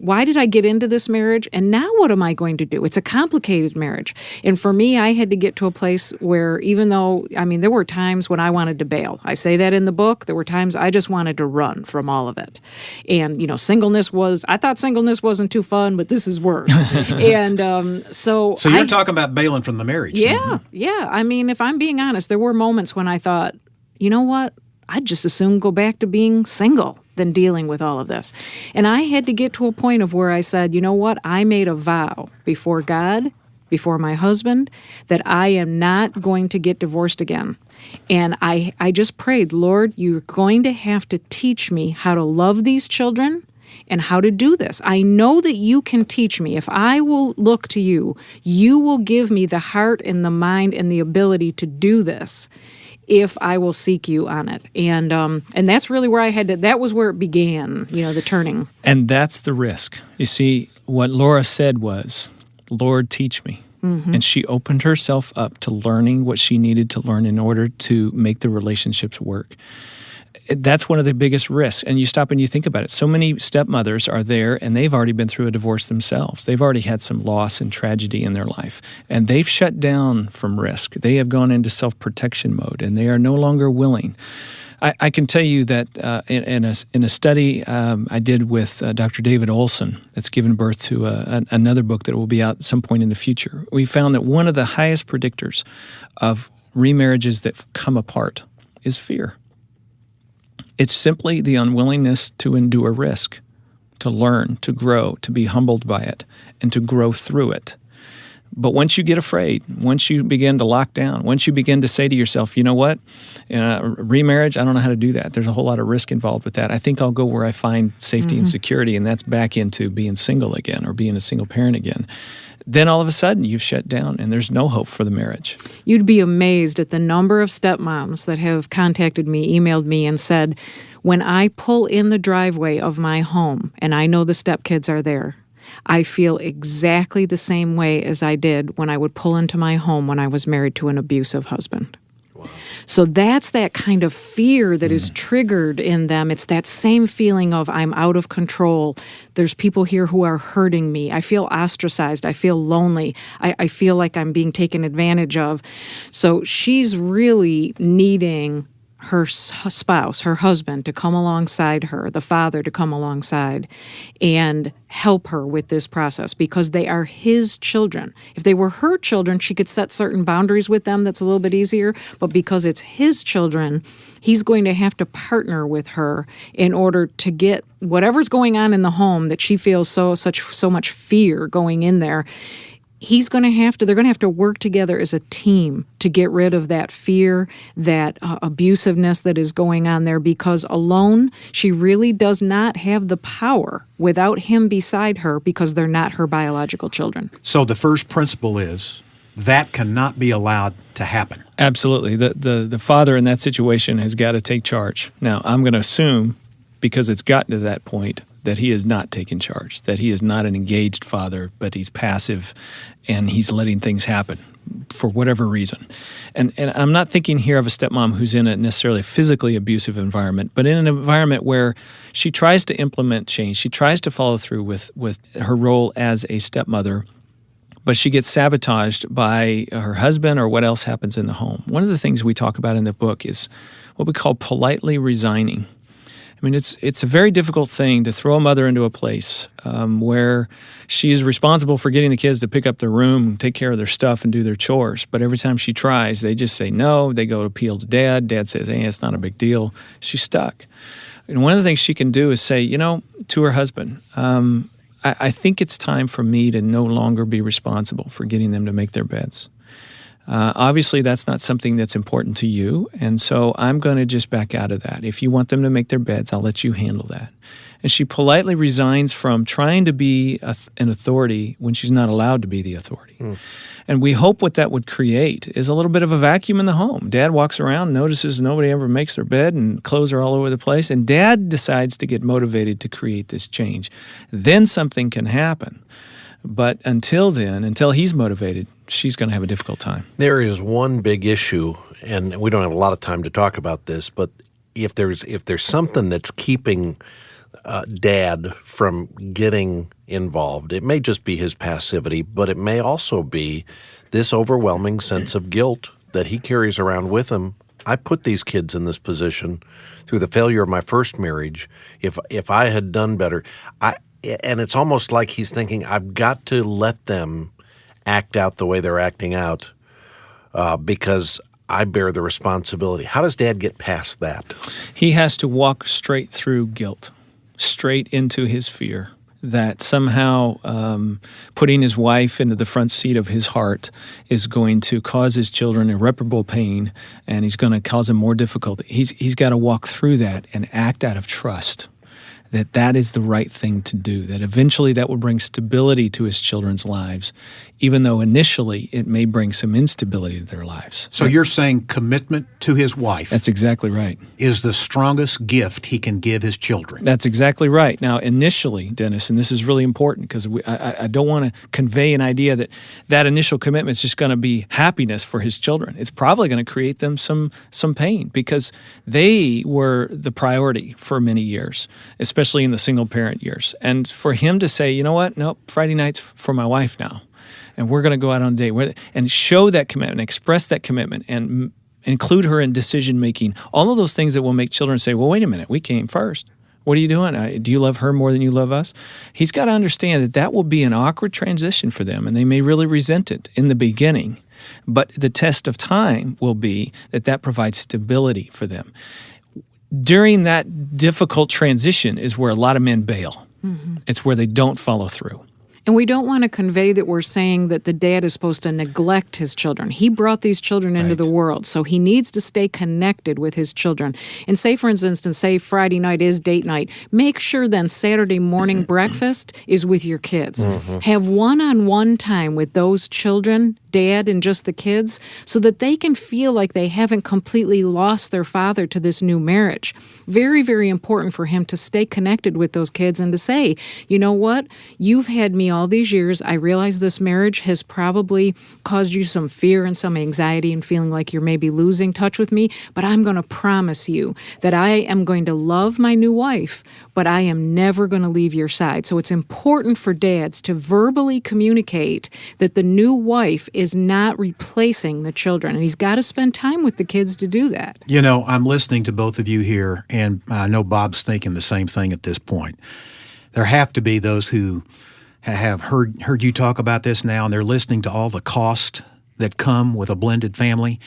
Speaker 4: why did I get into this marriage? And now what am I going to do? It's a complicated marriage. And for me, I had to get to a place where even though, there were times when I wanted to bail. I say that in the book. There were times I just wanted to run from all of it. And, I thought singleness wasn't too fun, but this is worse. And so
Speaker 2: you're talking about bailing from the marriage.
Speaker 4: Yeah, yeah. If I'm being honest, there were moments when I thought, you know what? I'd just as soon go back to being single than dealing with all of this. And I had to get to a point of where I said, you know what? I made a vow before God, before my husband, that I am not going to get divorced again. And I just prayed, Lord, you're going to have to teach me how to love these children and how to do this. I know that you can teach me. If I will look to you, you will give me the heart and the mind and the ability to do this if I will seek you on it. And that's really where I had to, that was where it began, the turning.
Speaker 1: And that's the risk. You see, what Laura said was, Lord, teach me. And she opened herself up to learning what she needed to learn in order to make the relationships work. That's one of the biggest risks. And you stop and you think about it. So many stepmothers are there and they've already been through a divorce themselves. They've already had some loss and tragedy in their life. And they've shut down from risk. They have gone into self-protection mode and they are no longer willing. I can tell you that in a study I did with Dr. David Olson that's given birth to another book that will be out at some point in the future, we found that one of the highest predictors of remarriages that come apart is fear. It's simply the unwillingness to endure risk, to learn, to grow, to be humbled by it, and to grow through it. But once you get afraid, once you begin to lock down, once you begin to say to yourself, you know what, remarriage, I don't know how to do that. There's a whole lot of risk involved with that. I think I'll go where I find safety and security, and that's back into being single again or being a single parent again. Then all of a sudden you've shut down and there's no hope for the marriage.
Speaker 4: You'd be amazed at the number of stepmoms that have contacted me, emailed me, and said, when I pull in the driveway of my home and I know the stepkids are there, I feel exactly the same way as I did when I would pull into my home when I was married to an abusive husband. Wow. So that's that kind of fear that is triggered in them. It's that same feeling of I'm out of control. There's people here who are hurting me. I feel ostracized. I feel lonely. I feel like I'm being taken advantage of. So she's really needing her spouse, her husband, to come alongside her, the father to come alongside and help her with this process because they are his children. If they were her children, she could set certain boundaries with them that's a little bit easier, but because it's his children, he's going to have to partner with her in order to get whatever's going on in the home that she feels so much fear going in there. They're going to have to work together as a team to get rid of that fear, that abusiveness that is going on there, because alone, she really does not have the power without him beside her because they're not her biological children.
Speaker 2: So the first principle is that cannot be allowed to happen.
Speaker 1: Absolutely. The father in that situation has got to take charge. Now, I'm going to assume, because it's gotten to that point, that he is not taking charge, that he is not an engaged father, but he's passive and he's letting things happen for whatever reason. And I'm not thinking here of a stepmom who's in a necessarily physically abusive environment, but in an environment where she tries to implement change. She tries to follow through with her role as a stepmother, but she gets sabotaged by her husband or what else happens in the home. One of the things we talk about in the book is what we call politely resigning. I mean, it's a very difficult thing to throw a mother into a place where she is responsible for getting the kids to pick up their room and take care of their stuff and do their chores. But every time she tries, they just say no. They go to appeal to Dad. Dad says, hey, it's not a big deal. She's stuck. And one of the things she can do is say, to her husband, I think it's time for me to no longer be responsible for getting them to make their beds. Obviously, that's not something that's important to you, and so I'm going to just back out of that. If you want them to make their beds, I'll let you handle that. And she politely resigns from trying to be an authority when she's not allowed to be the authority. And we hope what that would create is a little bit of a vacuum in the home. Dad walks around, notices nobody ever makes their bed, and clothes are all over the place, and Dad decides to get motivated to create this change. Then something can happen. But until then, until he's motivated, she's going to have a difficult time.
Speaker 3: There is one big issue, and we don't have a lot of time to talk about this, but if there's something that's keeping Dad from getting involved, it may just be his passivity, but it may also be this overwhelming sense of guilt that he carries around with him. I put these kids in this position through the failure of my first marriage. If I had done better, and it's almost like he's thinking, I've got to let them act out the way they're acting out because I bear the responsibility. How does Dad get past that?
Speaker 1: He has to walk straight through guilt, straight into his fear that somehow putting his wife into the front seat of his heart is going to cause his children irreparable pain, and he's going to cause them more difficulty. He's got to walk through that and act out of trust that is the right thing to do, that eventually that will bring stability to his children's lives, even though initially it may bring some instability to their lives.
Speaker 2: So you're saying commitment to his wife.
Speaker 1: That's exactly right.
Speaker 2: Is the strongest gift he can give his children.
Speaker 1: That's exactly right. Now, initially, Dennis, and this is really important because I don't want to convey an idea that initial commitment is just going to be happiness for his children. It's probably going to create them some pain because they were the priority for many years, especially in the single-parent years. And for him to say, you know what, nope, Friday night's for my wife now, and we're going to go out on a date, and show that commitment, express that commitment, and include her in decision-making, all of those things that will make children say, well, wait a minute, we came first. What are you doing? Do you love her more than you love us? He's got to understand that will be an awkward transition for them, and they may really resent it in the beginning. But the test of time will be that provides stability for them. During that difficult transition is where a lot of men bail. Mm-hmm. It's where they don't follow through.
Speaker 4: And we don't want to convey that we're saying that the dad is supposed to neglect his children. He brought these children into the world, so he needs to stay connected with his children. And say, for instance, say Friday night is date night. Make sure then Saturday morning breakfast is with your kids. Mm-hmm. Have one-on-one time with those children, Dad and just the kids, so that they can feel like they haven't completely lost their father to this new marriage. Very, very important for him to stay connected with those kids and to say, you know what, you've had me all these years. I realize this marriage has probably caused you some fear and some anxiety and feeling like you're maybe losing touch with me, but I'm going to promise you that I am going to love my new wife, but I am never going to leave your side. So it's important for dads to verbally communicate that the new wife is not replacing the children, and he's got to spend time with the kids to do that.
Speaker 2: You know, I'm listening to both of you here, and I know Bob's thinking the same thing at this point. There have to be those who have heard you talk about this now, and they're listening to all the costs that come with a blended family,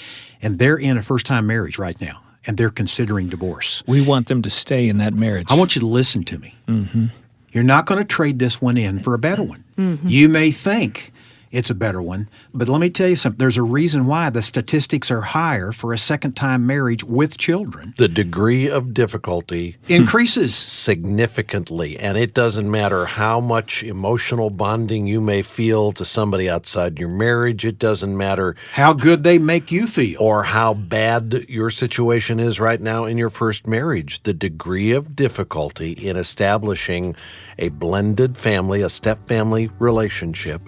Speaker 2: and they're in a first-time marriage right now, and they're considering divorce.
Speaker 1: We want them to stay in that marriage.
Speaker 2: I want you to listen to me. Mm-hmm. You're not going to trade this one in for a better one. Mm-hmm. You may think it's a better one. But let me tell you something. There's a reason why the statistics are higher for a second-time marriage with children.
Speaker 3: The degree of difficulty
Speaker 2: Increases.
Speaker 3: significantly, and it doesn't matter how much emotional bonding you may feel to somebody outside your marriage. It doesn't matter
Speaker 2: How good they make you feel.
Speaker 3: or how bad your situation is right now in your first marriage. The degree of difficulty in establishing a blended family, a step-family relationship,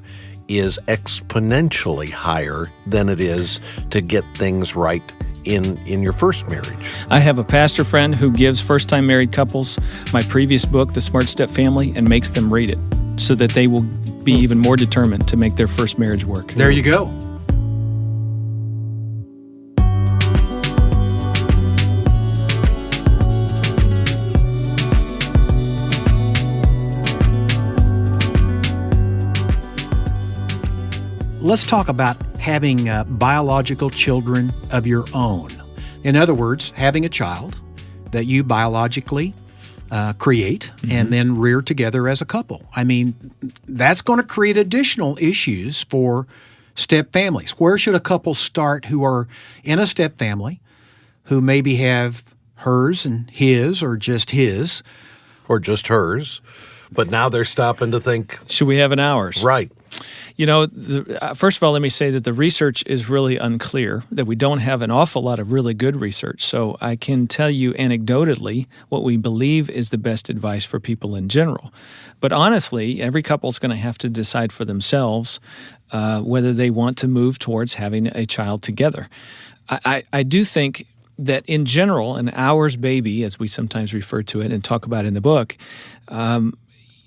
Speaker 3: is exponentially higher than it is to get things right in your first marriage.
Speaker 1: I have a pastor friend who gives first-time married couples my previous book, The Smart Step Family, and makes them read it so that they will be even more determined to make their first marriage work.
Speaker 2: There you go. Let's talk about having biological children of your own. In other words, having a child that you biologically create and then rear together as a couple. I mean, that's going to create additional issues for step families. Where should a couple start who are in a step family, who maybe have hers and his or just his?
Speaker 3: Or just hers. But now they're stopping to think,
Speaker 1: Should we have an ours?
Speaker 3: right.
Speaker 1: You know, first of all, let me say that the research is really unclear, that we don't have an awful lot of really good research. So I can tell you anecdotally what we believe is the best advice for people in general. But honestly, every couple is going to have to decide for themselves whether they want to move towards having a child together. I do think that in general, an ours baby, as we sometimes refer to it and talk about in the book,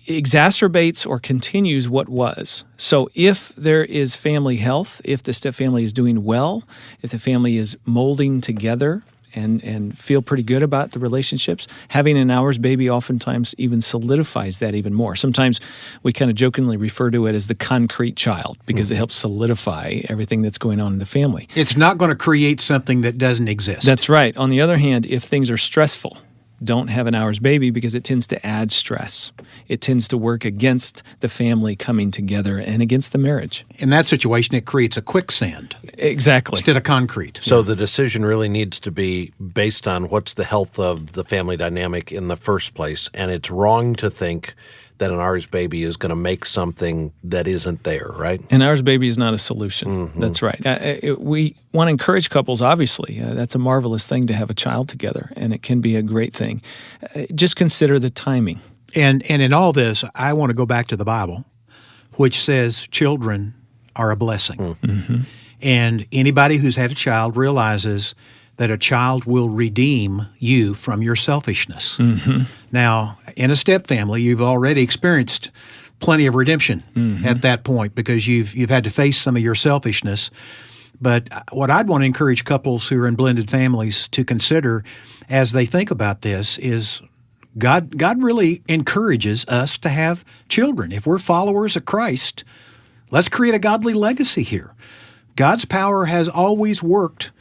Speaker 1: exacerbates or continues what was. So if there is family health, if the step family is doing well, if the family is molding together and feel pretty good about the relationships, having an ours baby oftentimes even solidifies that even more. Sometimes we kind of jokingly refer to it as the concrete child because it helps solidify everything that's going on in the family.
Speaker 2: It's not going to create something that doesn't exist.
Speaker 1: That's right. On the other hand, if things are stressful, don't have an ours baby because it tends to add stress. It tends to work against the family coming together and against the marriage.
Speaker 2: In that situation, it creates a quicksand
Speaker 1: Exactly.
Speaker 2: instead of concrete.
Speaker 3: So the decision really needs to be based on what's the health of the family dynamic in the first place. And it's wrong to think that an ours baby is going to make something that isn't there, right?
Speaker 1: An ours baby is not a solution. That's right. We want to encourage couples, obviously. That's a marvelous thing to have a child together, and it can be a great thing. Just consider the timing.
Speaker 2: And in all this, I want to go back to the Bible, which says children are a blessing. And anybody who's had a child realizes that a child will redeem you from your selfishness. Now, in a step family, you've already experienced plenty of redemption at that point because you've had to face some of your selfishness. But what I'd want to encourage couples who are in blended families to consider as they think about this is God really encourages us to have children. If we're followers of Christ, let's create a godly legacy here. God's power has always worked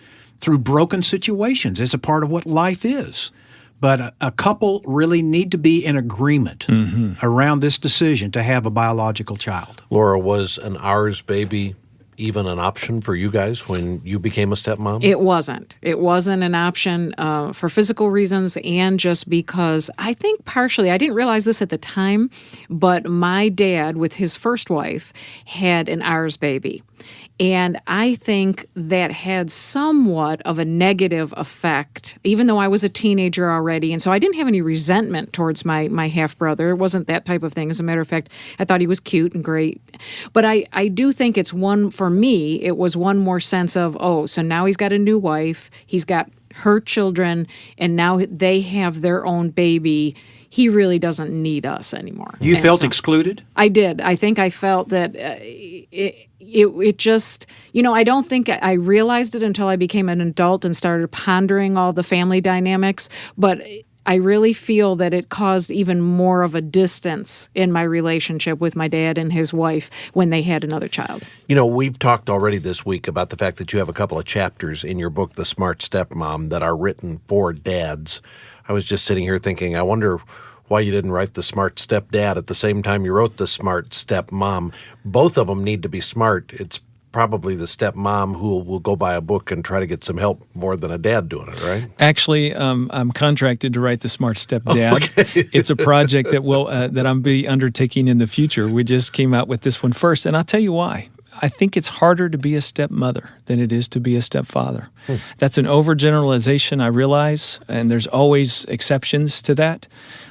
Speaker 2: through broken situations. It's a part of what life is. But a couple really need to be in agreement around this decision to have a biological child.
Speaker 3: Laura, was an ours baby even an option for you guys when you became a stepmom?
Speaker 4: It wasn't. It wasn't an option for physical reasons and just because I think partially, I didn't realize this at the time, but my dad with his first wife had an ours baby. And I think that had somewhat of a negative effect, even though I was a teenager already. And so I didn't have any resentment towards my half-brother. It wasn't that type of thing. As a matter of fact, I thought he was cute and great. But I do think it's one, for me, it was one more sense of, oh, so now he's got a new wife, he's got her children, and now they have their own baby. He really doesn't need us anymore.
Speaker 2: You felt excluded?
Speaker 4: I did. I think I felt that it just, I don't think I realized it until I became an adult and started pondering all the family dynamics, but I really feel that it caused even more of a distance in my relationship with my dad and his wife when they had another child.
Speaker 3: We've talked already this week about the fact that you have a couple of chapters in your book, The Smart Stepmom, that are written for dads. I was just sitting here thinking, I wonder why you didn't write The Smart Stepdad at the same time you wrote The Smart Stepmom. Both of them need to be smart. It's probably the stepmom who will go buy a book and try to get some help more than a dad doing it, right?
Speaker 1: Actually, I'm contracted to write The Smart Stepdad. Okay. It's a project that I'm be undertaking in the future. We just came out with this one first, and I'll tell you why. I think it's harder to be a stepmother than it is to be a stepfather. That's an overgeneralization, I realize, and there's always exceptions to that.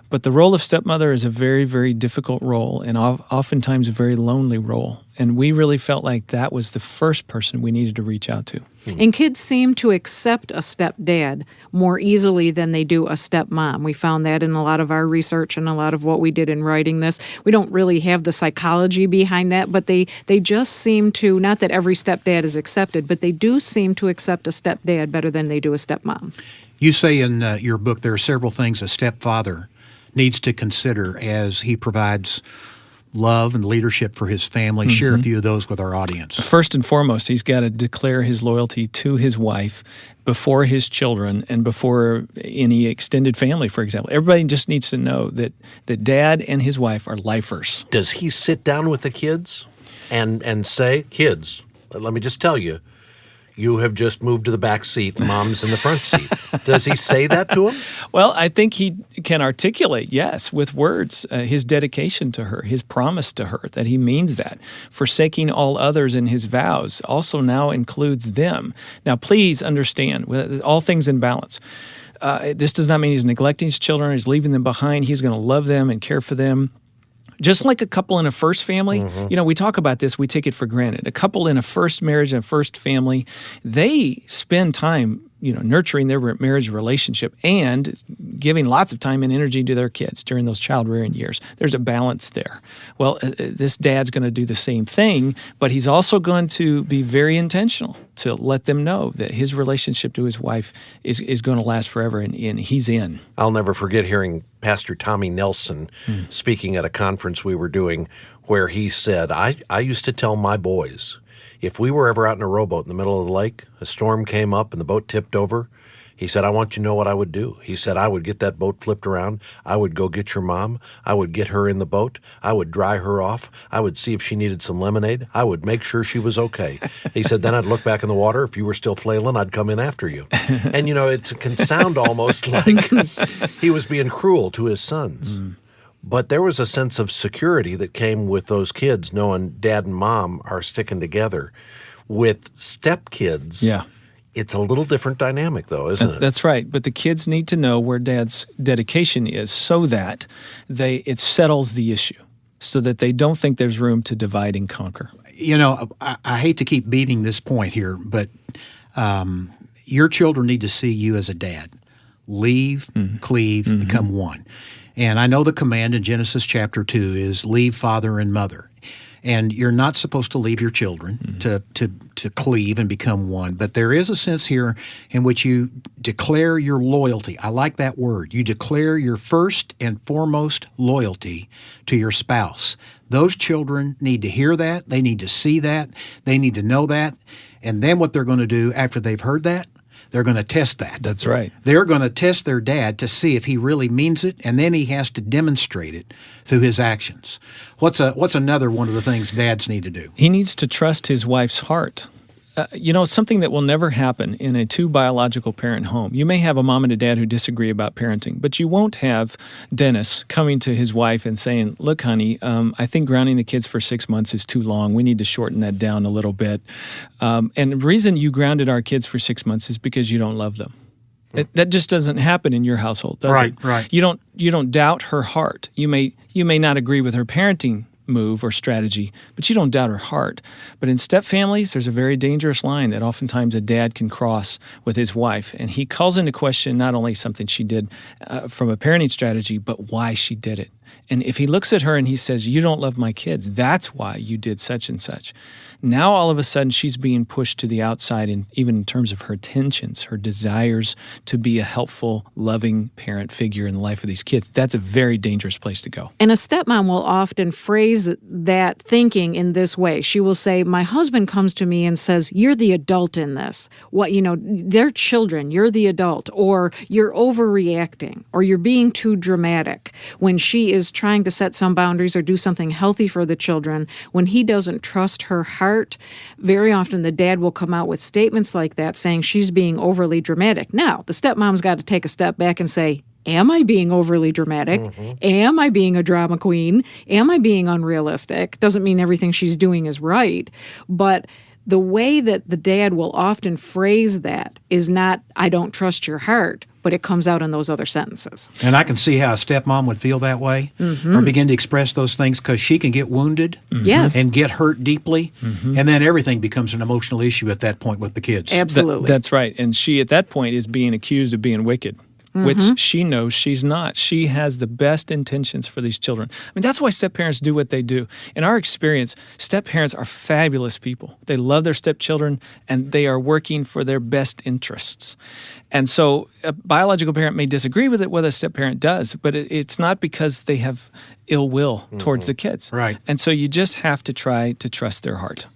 Speaker 1: But the role of stepmother is a very, very difficult role and oftentimes a very lonely role. And we really felt like that was the first person we needed to reach out to.
Speaker 4: And kids seem to accept a stepdad more easily than they do a stepmom. We found that in a lot of our research and a lot of what we did in writing this. We don't really have the psychology behind that, but they just seem to, not that every stepdad is accepted, but they do seem to accept a stepdad better than they do a stepmom.
Speaker 2: You say in your book there are several things a stepfather needs to consider as he provides love and leadership for his family. Share a few of those with our audience.
Speaker 1: First and foremost, he's got to declare his loyalty to his wife before his children and before any extended family, for example. Everybody just needs to know that dad and his wife are lifers.
Speaker 3: Does he sit down with the kids and say, kids, let me just tell you, you have just moved to the back seat, mom's in the front seat. Does he say that to him?
Speaker 1: Well, I think he can articulate, yes, with words, his dedication to her, his promise to her, that he means that. Forsaking all others in his vows also now includes them. Now, please understand, all things in balance. This does not mean he's neglecting his children, he's leaving them behind. He's going to love them and care for them. Just like a couple in a first family, we talk about this, we take it for granted. A couple in a first marriage and a first family, they spend time, nurturing their marriage relationship and giving lots of time and energy to their kids during those child-rearing years. There's a balance there. Well, this dad's going to do the same thing, but he's also going to be very intentional to let them know that his relationship to his wife is going to last forever, and he's in.
Speaker 3: I'll never forget hearing Pastor Tommy Nelson speaking at a conference we were doing where he said, I used to tell my boys, if we were ever out in a rowboat in the middle of the lake, a storm came up and the boat tipped over, he said, I want you to know what I would do. He said, I would get that boat flipped around. I would go get your mom. I would get her in the boat. I would dry her off. I would see if she needed some lemonade. I would make sure she was okay. He said, then I'd look back in the water. If you were still flailing, I'd come in after you. And, it can sound almost like he was being cruel to his sons. But there was a sense of security that came with those kids knowing dad and mom are sticking together. With stepkids, it's a little different dynamic, though, isn't it?
Speaker 1: That's right. But the kids need to know where dad's dedication is so that it settles the issue, so that they don't think there's room to divide and conquer.
Speaker 2: I hate to keep beating this point here, but your children need to see you as a dad. Leave, cleave, become one. And I know the command in Genesis chapter 2 is leave father and mother. And you're not supposed to leave your children to cleave and become one. But there is a sense here in which you declare your loyalty. I like that word. You declare your first and foremost loyalty to your spouse. Those children need to hear that. They need to see that. They need to know that. And then what they're going to do after they've heard that, they're going to test that.
Speaker 1: That's right.
Speaker 2: They're going to test their dad to see if he really means it, and then he has to demonstrate it through his actions. What's another one of the things dads need to do?
Speaker 1: He needs to trust his wife's heart. Something that will never happen in a two biological parent home. You may have a mom and a dad who disagree about parenting, but you won't have Dennis coming to his wife and saying, look, honey, I think grounding the kids for 6 months is too long. We need to shorten that down a little bit. And the reason you grounded our kids for 6 months is because you don't love them. That just doesn't happen in your household, does it?
Speaker 2: Right.
Speaker 1: You don't doubt her heart. You may not agree with her parenting move or strategy, but you don't doubt her heart. But in step families, there's a very dangerous line that oftentimes a dad can cross with his wife, and he calls into question not only something she did from a parenting strategy, but why she did it. And if he looks at her and he says, you don't love my kids, that's why you did such and such. Now, all of a sudden, she's being pushed to the outside, and even in terms of her intentions, her desires to be a helpful, loving parent figure in the life of these kids. That's a very dangerous place to go.
Speaker 4: And a stepmom will often phrase that thinking in this way. She will say, my husband comes to me and says, you're the adult in this. They're children, you're the adult, or you're overreacting, or you're being too dramatic. When she is trying to set some boundaries or do something healthy for the children, when he doesn't trust her heart, very often the dad will come out with statements like that saying she's being overly dramatic. Now, the stepmom's got to take a step back and say, am I being overly dramatic? Am I being a drama queen? Am I being unrealistic? Doesn't mean everything she's doing is right, but the way that the dad will often phrase that is not, I don't trust your heart, but it comes out in those other sentences.
Speaker 2: And I can see how a stepmom would feel that way or begin to express those things because she can get wounded
Speaker 4: Yes.
Speaker 2: and get hurt deeply, and then everything becomes an emotional issue at that point with the kids.
Speaker 4: Absolutely.
Speaker 1: That's right. And she, at that point, is being accused of being wicked, which she knows she's not. She has the best intentions for these children. I mean, that's why step-parents do what they do. In our experience, step-parents are fabulous people. They love their stepchildren, and they are working for their best interests. And so a biological parent may disagree with it, what a step-parent does, but it's not because they have ill will towards the kids.
Speaker 2: Right.
Speaker 1: And so you just have to try to trust their heart.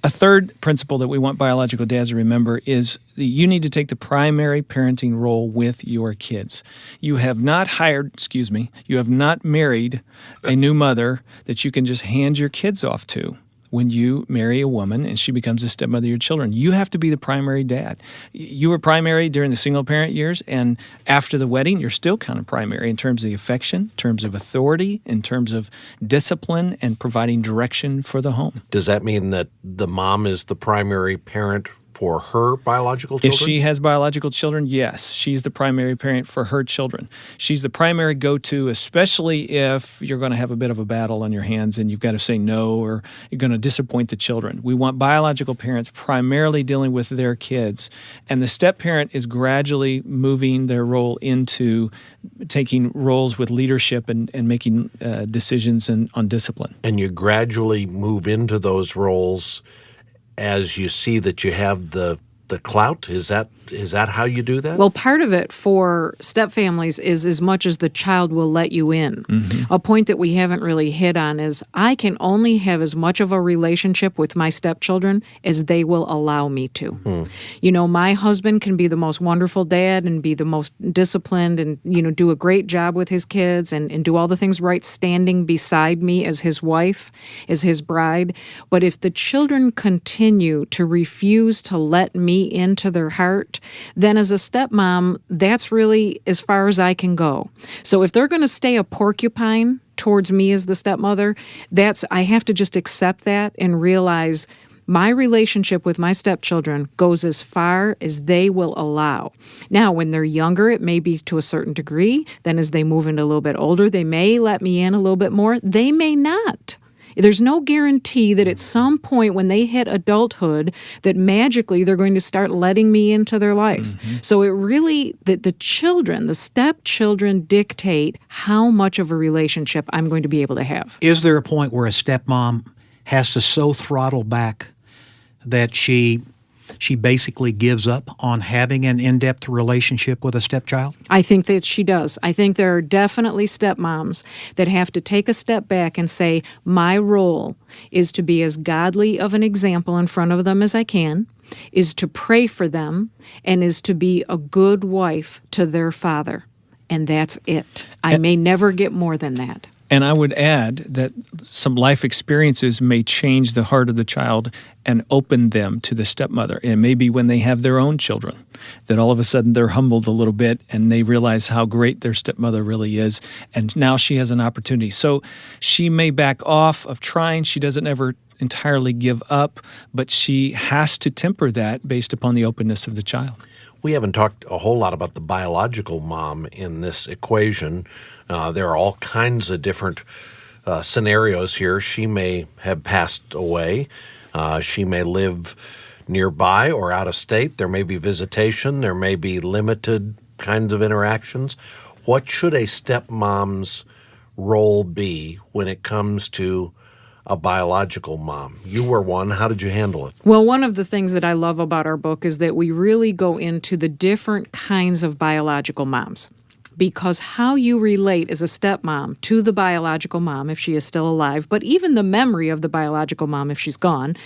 Speaker 1: A third principle that we want biological dads to remember is that you need to take the primary parenting role with your kids. You have not you have not married a new mother that you can just hand your kids off to. When you marry a woman and she becomes a stepmother of your children, you have to be the primary dad. You were primary during the single parent years, and after the wedding, you're still kind of primary in terms of the affection, in terms of authority, in terms of discipline, and providing direction for the home.
Speaker 3: Does that mean that the mom is the primary parent for her biological children?
Speaker 1: If she has biological children, yes, she's the primary parent for her children. She's the primary go-to, especially if you're going to have a bit of a battle on your hands and you've got to say no or you're going to disappoint the children. We want biological parents primarily dealing with their kids, and the step-parent is gradually moving their role into taking roles with leadership and making decisions on discipline.
Speaker 3: And you gradually move into those roles as you see that you have the clout? Is that how you do that?
Speaker 4: Well, part of it for stepfamilies is as much as the child will let you in. A point that we haven't really hit on is I can only have as much of a relationship with my stepchildren as they will allow me to. My husband can be the most wonderful dad and be the most disciplined and, do a great job with his kids and do all the things right standing beside me as his wife, as his bride. But if the children continue to refuse to let me into their heart, then as a stepmom, that's really as far as I can go. So if they're going to stay a porcupine towards me as the stepmother, I have to just accept that and realize my relationship with my stepchildren goes as far as they will allow. Now, when they're younger, it may be to a certain degree. Then as they move into a little bit older, they may let me in a little bit more. They may not. There's no guarantee that at some point when they hit adulthood that magically they're going to start letting me into their life. So it really, the stepchildren dictate how much of a relationship I'm going to be able to have.
Speaker 2: Is there a point where a stepmom has to so throttle back that she basically gives up on having an in-depth relationship with a stepchild?
Speaker 4: I think that she does. I think there are definitely stepmoms that have to take a step back and say, my role is to be as godly of an example in front of them as I can, is to pray for them, and is to be a good wife to their father. And that's it. I may never get more than that.
Speaker 1: And I would add that some life experiences may change the heart of the child and open them to the stepmother. And maybe when they have their own children, that all of a sudden they're humbled a little bit and they realize how great their stepmother really is. And now she has an opportunity. So she may back off of trying. She doesn't ever entirely give up, but she has to temper that based upon the openness of the child.
Speaker 3: We haven't talked a whole lot about the biological mom in this equation. There are all kinds of different scenarios here. She may have passed away. She may live nearby or out of state. There may be visitation. There may be limited kinds of interactions. What should a stepmom's role be when it comes to a biological mom? You were one. How did you handle it?
Speaker 4: Well, one of the things that I love about our book is that we really go into the different kinds of biological moms. Because how you relate as a stepmom to the biological mom if she is still alive, but even the memory of the biological mom if she's gone,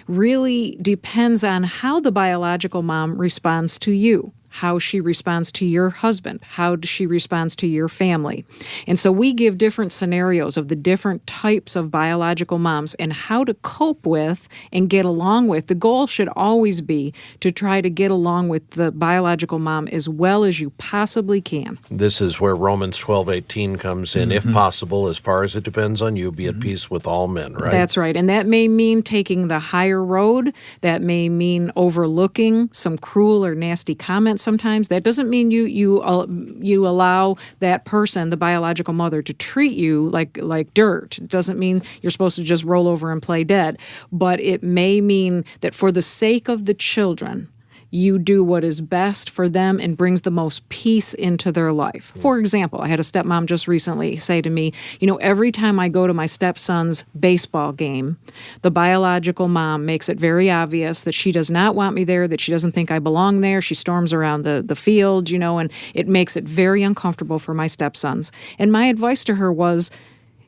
Speaker 4: really depends on how the biological mom responds to you, how she responds to your husband, how she responds to your family. And so we give different scenarios of the different types of biological moms and how to cope with and get along with. The goal should always be to try to get along with the biological mom as well as you possibly can.
Speaker 3: This is where Romans 12:18 comes in. If possible, as far as it depends on you, be at peace with all men, right?
Speaker 4: That's right. And that may mean taking the higher road. That may mean overlooking some cruel or nasty comments sometimes. That doesn't mean you allow that person, the biological mother, to treat you like dirt. It doesn't mean you're supposed to just roll over and play dead. But it may mean that for the sake of the children, you do what is best for them and brings the most peace into their life. For example, I had a stepmom just recently say to me, every time I go to my stepson's baseball game, the biological mom makes it very obvious that she does not want me there, that she doesn't think I belong there. She storms around the field, and it makes it very uncomfortable for my stepsons. And my advice to her was,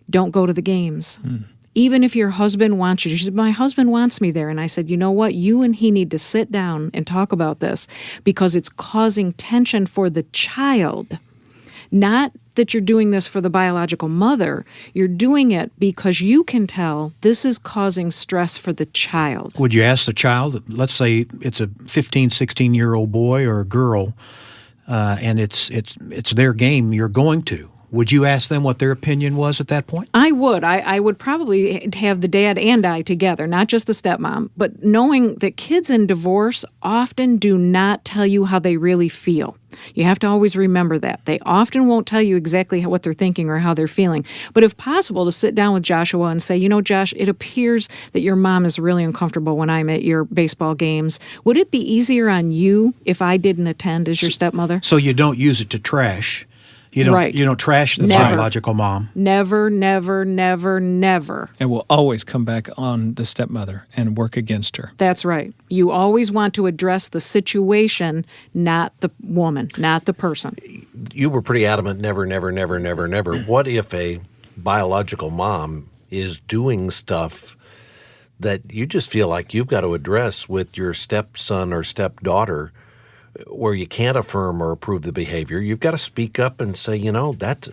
Speaker 4: don't go to the games. Even if your husband wants you. She said, my husband wants me there. And I said, you know what? You and he need to sit down and talk about this because it's causing tension for the child. Not that you're doing this for the biological mother. You're doing it because you can tell this is causing stress for the child.
Speaker 2: Would you ask the child, let's say it's a 15, 16-year-old boy or a girl, and it's their game you're going to. Would you ask them what their opinion was at that point?
Speaker 4: I would. I would probably have the dad and I together, not just the stepmom, but knowing that kids in divorce often do not tell you how they really feel. You have to always remember that. They often won't tell you exactly what they're thinking or how they're feeling. But if possible, to sit down with Joshua and say, Josh, it appears that your mom is really uncomfortable when I'm at your baseball games. Would it be easier on you if I didn't attend as your stepmother?
Speaker 2: So you don't use it to trash. You don't trash the biological mom.
Speaker 4: Never, never, never, never.
Speaker 1: And we'll always come back on the stepmother and work against her.
Speaker 4: That's right. You always want to address the situation, not the woman, not the person.
Speaker 3: You were pretty adamant, never, never, never, never, never. What if a biological mom is doing stuff that you just feel like you've got to address with your stepson or stepdaughter, where you can't affirm or approve the behavior? You've got to speak up and say,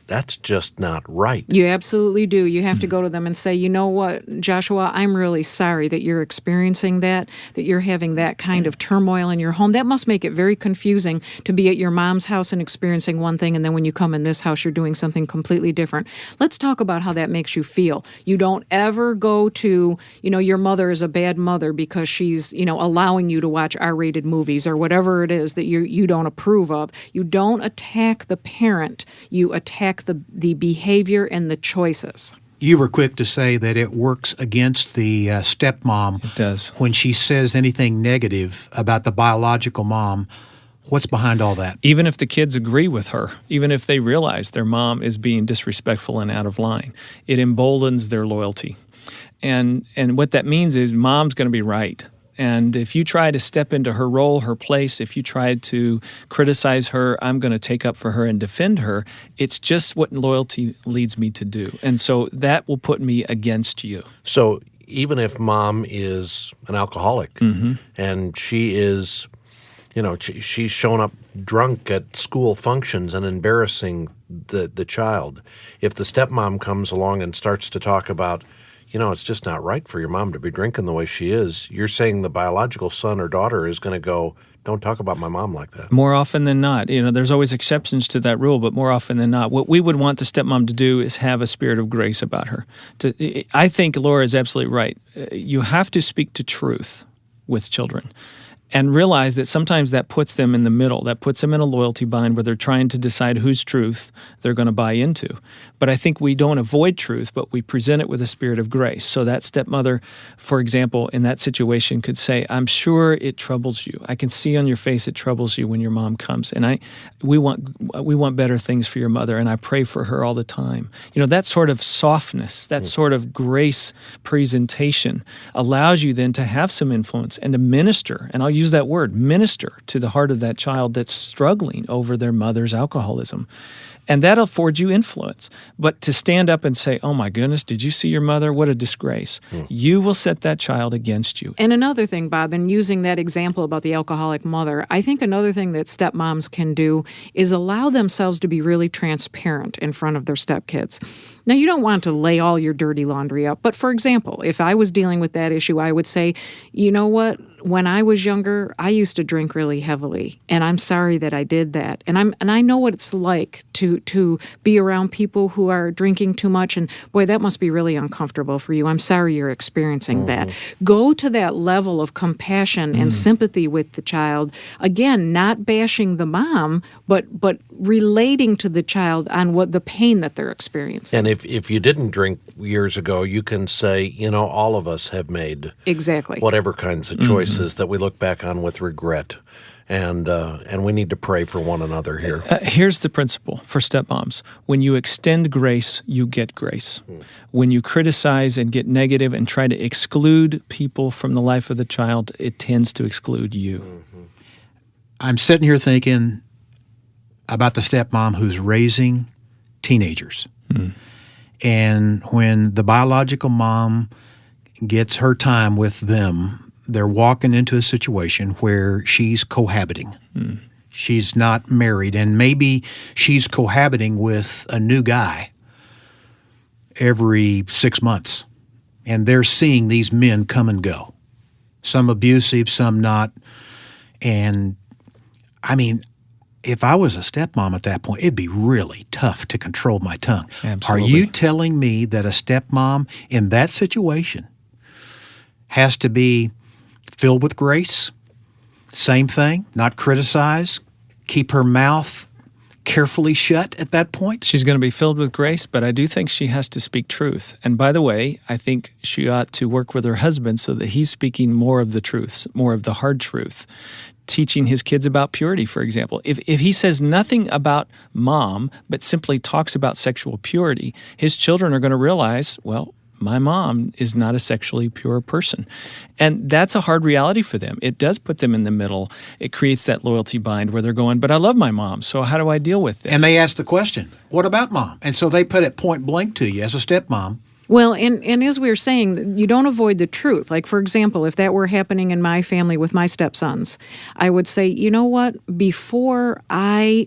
Speaker 3: that's just not right.
Speaker 4: You absolutely do. You have to go to them and say, you know what, Joshua, I'm really sorry that you're experiencing that you're having that kind of turmoil in your home. That must make it very confusing to be at your mom's house and experiencing one thing, and then when you come in this house, you're doing something completely different. Let's talk about how that makes you feel. You don't ever go to, your mother is a bad mother because she's, allowing you to watch R-rated movies or whatever it is that you don't approve of. You don't attack the parent. You attack the behavior and the choices.
Speaker 2: You were quick to say that it works against the stepmom.
Speaker 1: It does.
Speaker 2: When she says anything negative about the biological mom. What's behind all that?
Speaker 1: Even if the kids agree with her, even if they realize their mom is being disrespectful and out of line, it emboldens their loyalty. And what that means is mom's going to be right. And if you try to step into her role, her place, if you try to criticize her, I'm going to take up for her and defend her. It's just what loyalty leads me to do. And so that will put me against you.
Speaker 3: So even if mom is an alcoholic and she is, she's shown up drunk at school functions and embarrassing the child, if the stepmom comes along and starts to talk about, it's just not right for your mom to be drinking the way she is, you're saying the biological son or daughter is going to go, don't talk about my mom like that.
Speaker 1: More often than not. There's always exceptions to that rule, but more often than not, what we would want the stepmom to do is have a spirit of grace about her. I think Laura is absolutely right. You have to speak to truth with children. and realize that sometimes that puts them in the middle. That puts them in a loyalty bind where they're trying to decide whose truth they're going to buy into. But I think we don't avoid truth, but we present it with a spirit of grace. So that stepmother, for example, in that situation could say, I'm sure it troubles you. I can see on your face it troubles you when your mom comes. And we want better things for your mother, and I pray for her all the time. That sort of softness, that sort of grace presentation allows you then to have some influence and to minister, and I'll use that word, minister, to the heart of that child that's struggling over their mother's alcoholism. And that affords you influence. But to stand up and say, oh my goodness, did you see your mother? What a disgrace. You will set that child against you.
Speaker 4: And another thing, Bob, in using that example about the alcoholic mother, I think another thing that stepmoms can do is allow themselves to be really transparent in front of their stepkids. Now, you don't want to lay all your dirty laundry up. But for example, if I was dealing with that issue, I would say, you know what? When I was younger, I used to drink really heavily, and I'm sorry that I did that. And I know what it's like to be around people who are drinking too much, and boy, that must be really uncomfortable for you. I'm sorry you're experiencing that. Go to that level of compassion and sympathy with the child. Again, not bashing the mom, but relating to the child on what the pain that they're experiencing.
Speaker 3: And if you didn't drink years ago, you can say, all of us have made
Speaker 4: exactly
Speaker 3: whatever kinds of choices that we look back on with regret, and we need to pray for one another here.
Speaker 1: Here's the principle for stepmoms. When you extend grace, you get grace. When you criticize and get negative and try to exclude people from the life of the child, it tends to exclude you.
Speaker 2: I'm sitting here thinking about the stepmom who's raising teenagers. And when the biological mom gets her time with them, they're walking into a situation where she's cohabiting. She's not married, and maybe she's cohabiting with a new guy every 6 months. And they're seeing these men come and go, some abusive, some not. And I mean, if I was a stepmom at that point, it'd be really tough to control my tongue.
Speaker 1: Absolutely.
Speaker 2: Are you telling me that a stepmom in that situation has to be filled with grace? Same thing, not criticize, keep her mouth carefully shut at that point?
Speaker 1: She's going to be filled with grace, but I do think she has to speak truth. And by the way, I think she ought to work with her husband so that he's speaking more of the truth, more of the hard truth, teaching his kids about purity, for example. If he says nothing about mom, but simply talks about sexual purity, his children are going to realize, well, my mom is not a sexually pure person. And that's a hard reality for them. It does put them in the middle. It creates that loyalty bind where they're going, but I love my mom, so how do I deal with this?
Speaker 2: And they ask the question, what about mom? And so they put it point blank to you as a stepmom.
Speaker 4: Well, and as we were saying, you don't avoid the truth. Like, for example, if that were happening in my family with my stepsons, I would say, you know what, before I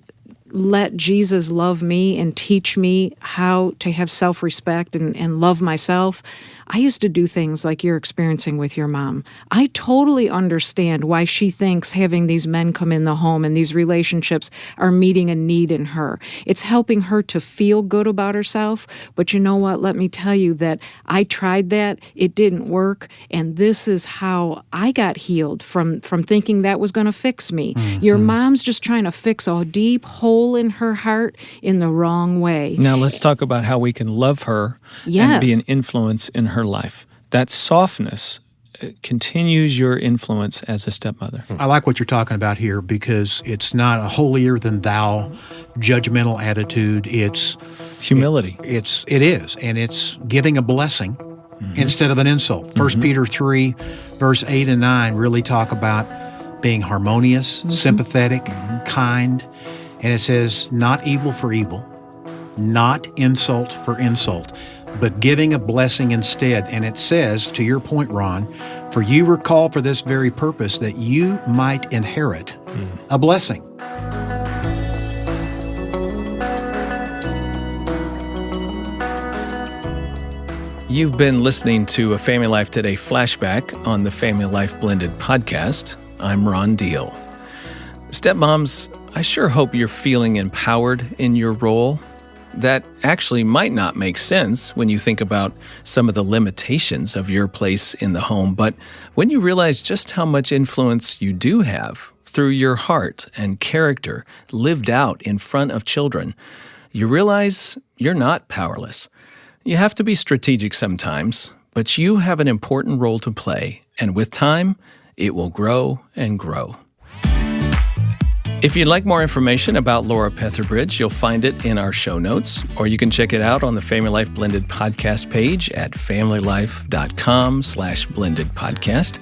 Speaker 4: let Jesus love me and teach me how to have self-respect and love myself, I used to do things like you're experiencing with your mom. I totally understand why she thinks having these men come in the home and these relationships are meeting a need in her. It's helping her to feel good about herself. But you know what? Let me tell you that I tried that. It didn't work. And this is how I got healed from thinking that was going to fix me. Your mom's just trying to fix a deep hole in her heart in the wrong way.
Speaker 1: Now let's talk about how we can love her and be an influence in her life. That softness continues your influence as a stepmother.
Speaker 2: I like what you're talking about here because it's not a holier-than-thou judgmental attitude. It's
Speaker 1: humility.
Speaker 2: It is, and it's giving a blessing instead of an insult. 1 Peter 3, verse 8 and 9 really talk about being harmonious, sympathetic, kind. And it says, not evil for evil, not insult for insult, but giving a blessing instead. And it says, to your point, Ron, for you were called for this very purpose, that you might inherit a blessing.
Speaker 1: You've been listening to a Family Life Today flashback on the Family Life Blended podcast. I'm Ron Deal. Stepmoms, I sure hope you're feeling empowered in your role. that actually might not make sense when you think about some of the limitations of your place in the home. But when you realize just how much influence you do have through your heart and character lived out in front of children, you realize you're not powerless. You have to be strategic sometimes, but you have an important role to play, and with time, it will grow and grow. If you'd like more information about Laura Petherbridge, you'll find it in our show notes, or you can check it out on the Family Life Blended podcast page at familylife.com/blended podcast.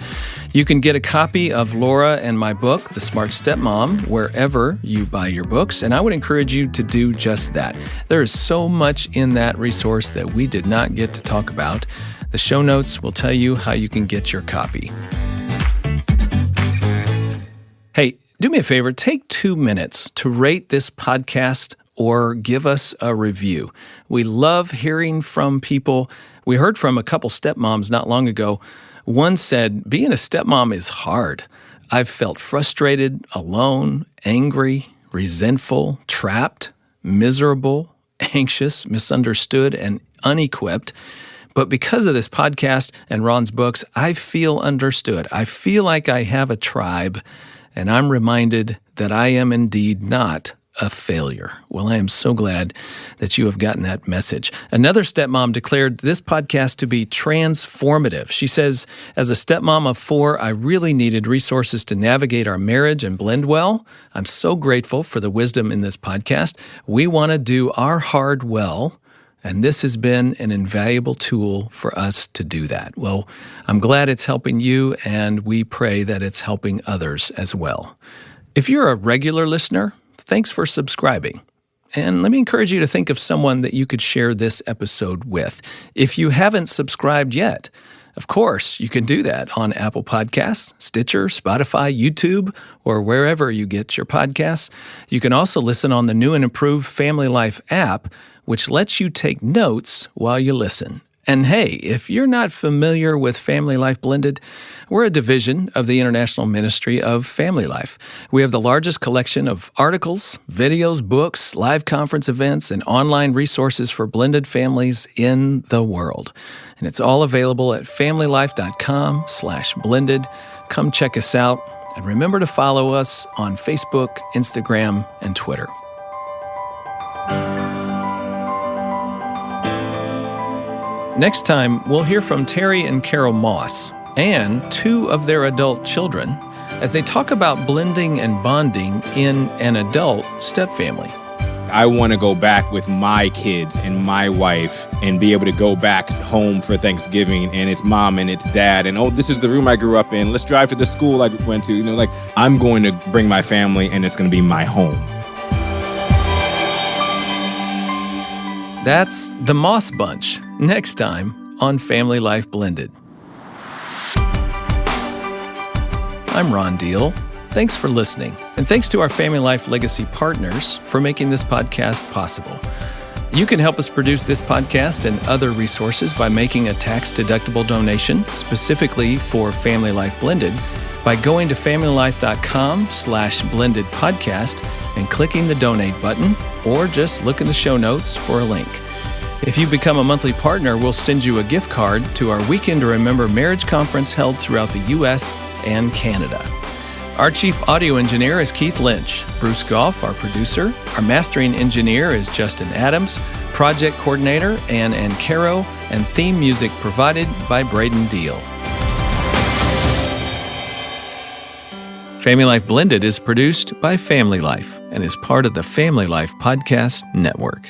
Speaker 1: You can get a copy of Laura and my book, The Smart Stepmom, wherever you buy your books, and I would encourage you to do just that. There is so much in that resource that we did not get to talk about. The show notes will tell you how you can get your copy. Hey, do me a favor, take 2 minutes to rate this podcast or give us a review. We love hearing from people. We heard from a couple stepmoms not long ago. One said, being a stepmom is hard. I've felt frustrated, alone, angry, resentful, trapped, miserable, anxious, misunderstood, and unequipped. But because of this podcast and Ron's books, I feel understood. I feel like I have a tribe, and I'm reminded that I am indeed not a failure. Well, I am so glad that you have gotten that message. Another stepmom declared this podcast to be transformative. She says, as a stepmom of 4, I really needed resources to navigate our marriage and blend well. I'm so grateful for the wisdom in this podcast. We want to do our hard well, and this has been an invaluable tool for us to do that. Well, I'm glad it's helping you, and we pray that it's helping others as well. If you're a regular listener, thanks for subscribing. And let me encourage you to think of someone that you could share this episode with. If you haven't subscribed yet, of course, you can do that on Apple Podcasts, Stitcher, Spotify, YouTube, or wherever you get your podcasts. You can also listen on the new and improved Family Life app, which lets you take notes while you listen. And hey, if you're not familiar with Family Life Blended, we're a division of the International Ministry of Family Life. We have the largest collection of articles, videos, books, live conference events, and online resources for blended families in the world. And it's all available at familylife.com/blended. Come check us out. And remember to follow us on Facebook, Instagram, and Twitter. Next time, we'll hear from Terry and Carol Moss and 2 of their adult children as they talk about blending and bonding in an adult stepfamily.
Speaker 5: I want to go back with my kids and my wife and be able to go back home for Thanksgiving, and it's mom and it's dad, and oh, this is the room I grew up in. Let's drive to the school I went to. I'm going to bring my family, and it's going to be my home.
Speaker 1: That's the Moss Bunch, next time on Family Life Blended. I'm Ron Deal. Thanks for listening, and thanks to our Family Life Legacy partners for making this podcast possible. You can help us produce this podcast and other resources by making a tax-deductible donation specifically for Family Life Blended by going to familylife.com/blended podcast and clicking the donate button, or just look in the show notes for a link. If you become a monthly partner, we'll send you a gift card to our Weekend to Remember marriage conference held throughout the U.S. and Canada. Our chief audio engineer is Keith Lynch. Bruce Goff, our producer. Our mastering engineer is Justin Adams. Project coordinator, Ann Ancaro. And theme music provided by Braden Deal. Family Life Blended is produced by Family Life and is part of the Family Life Podcast Network.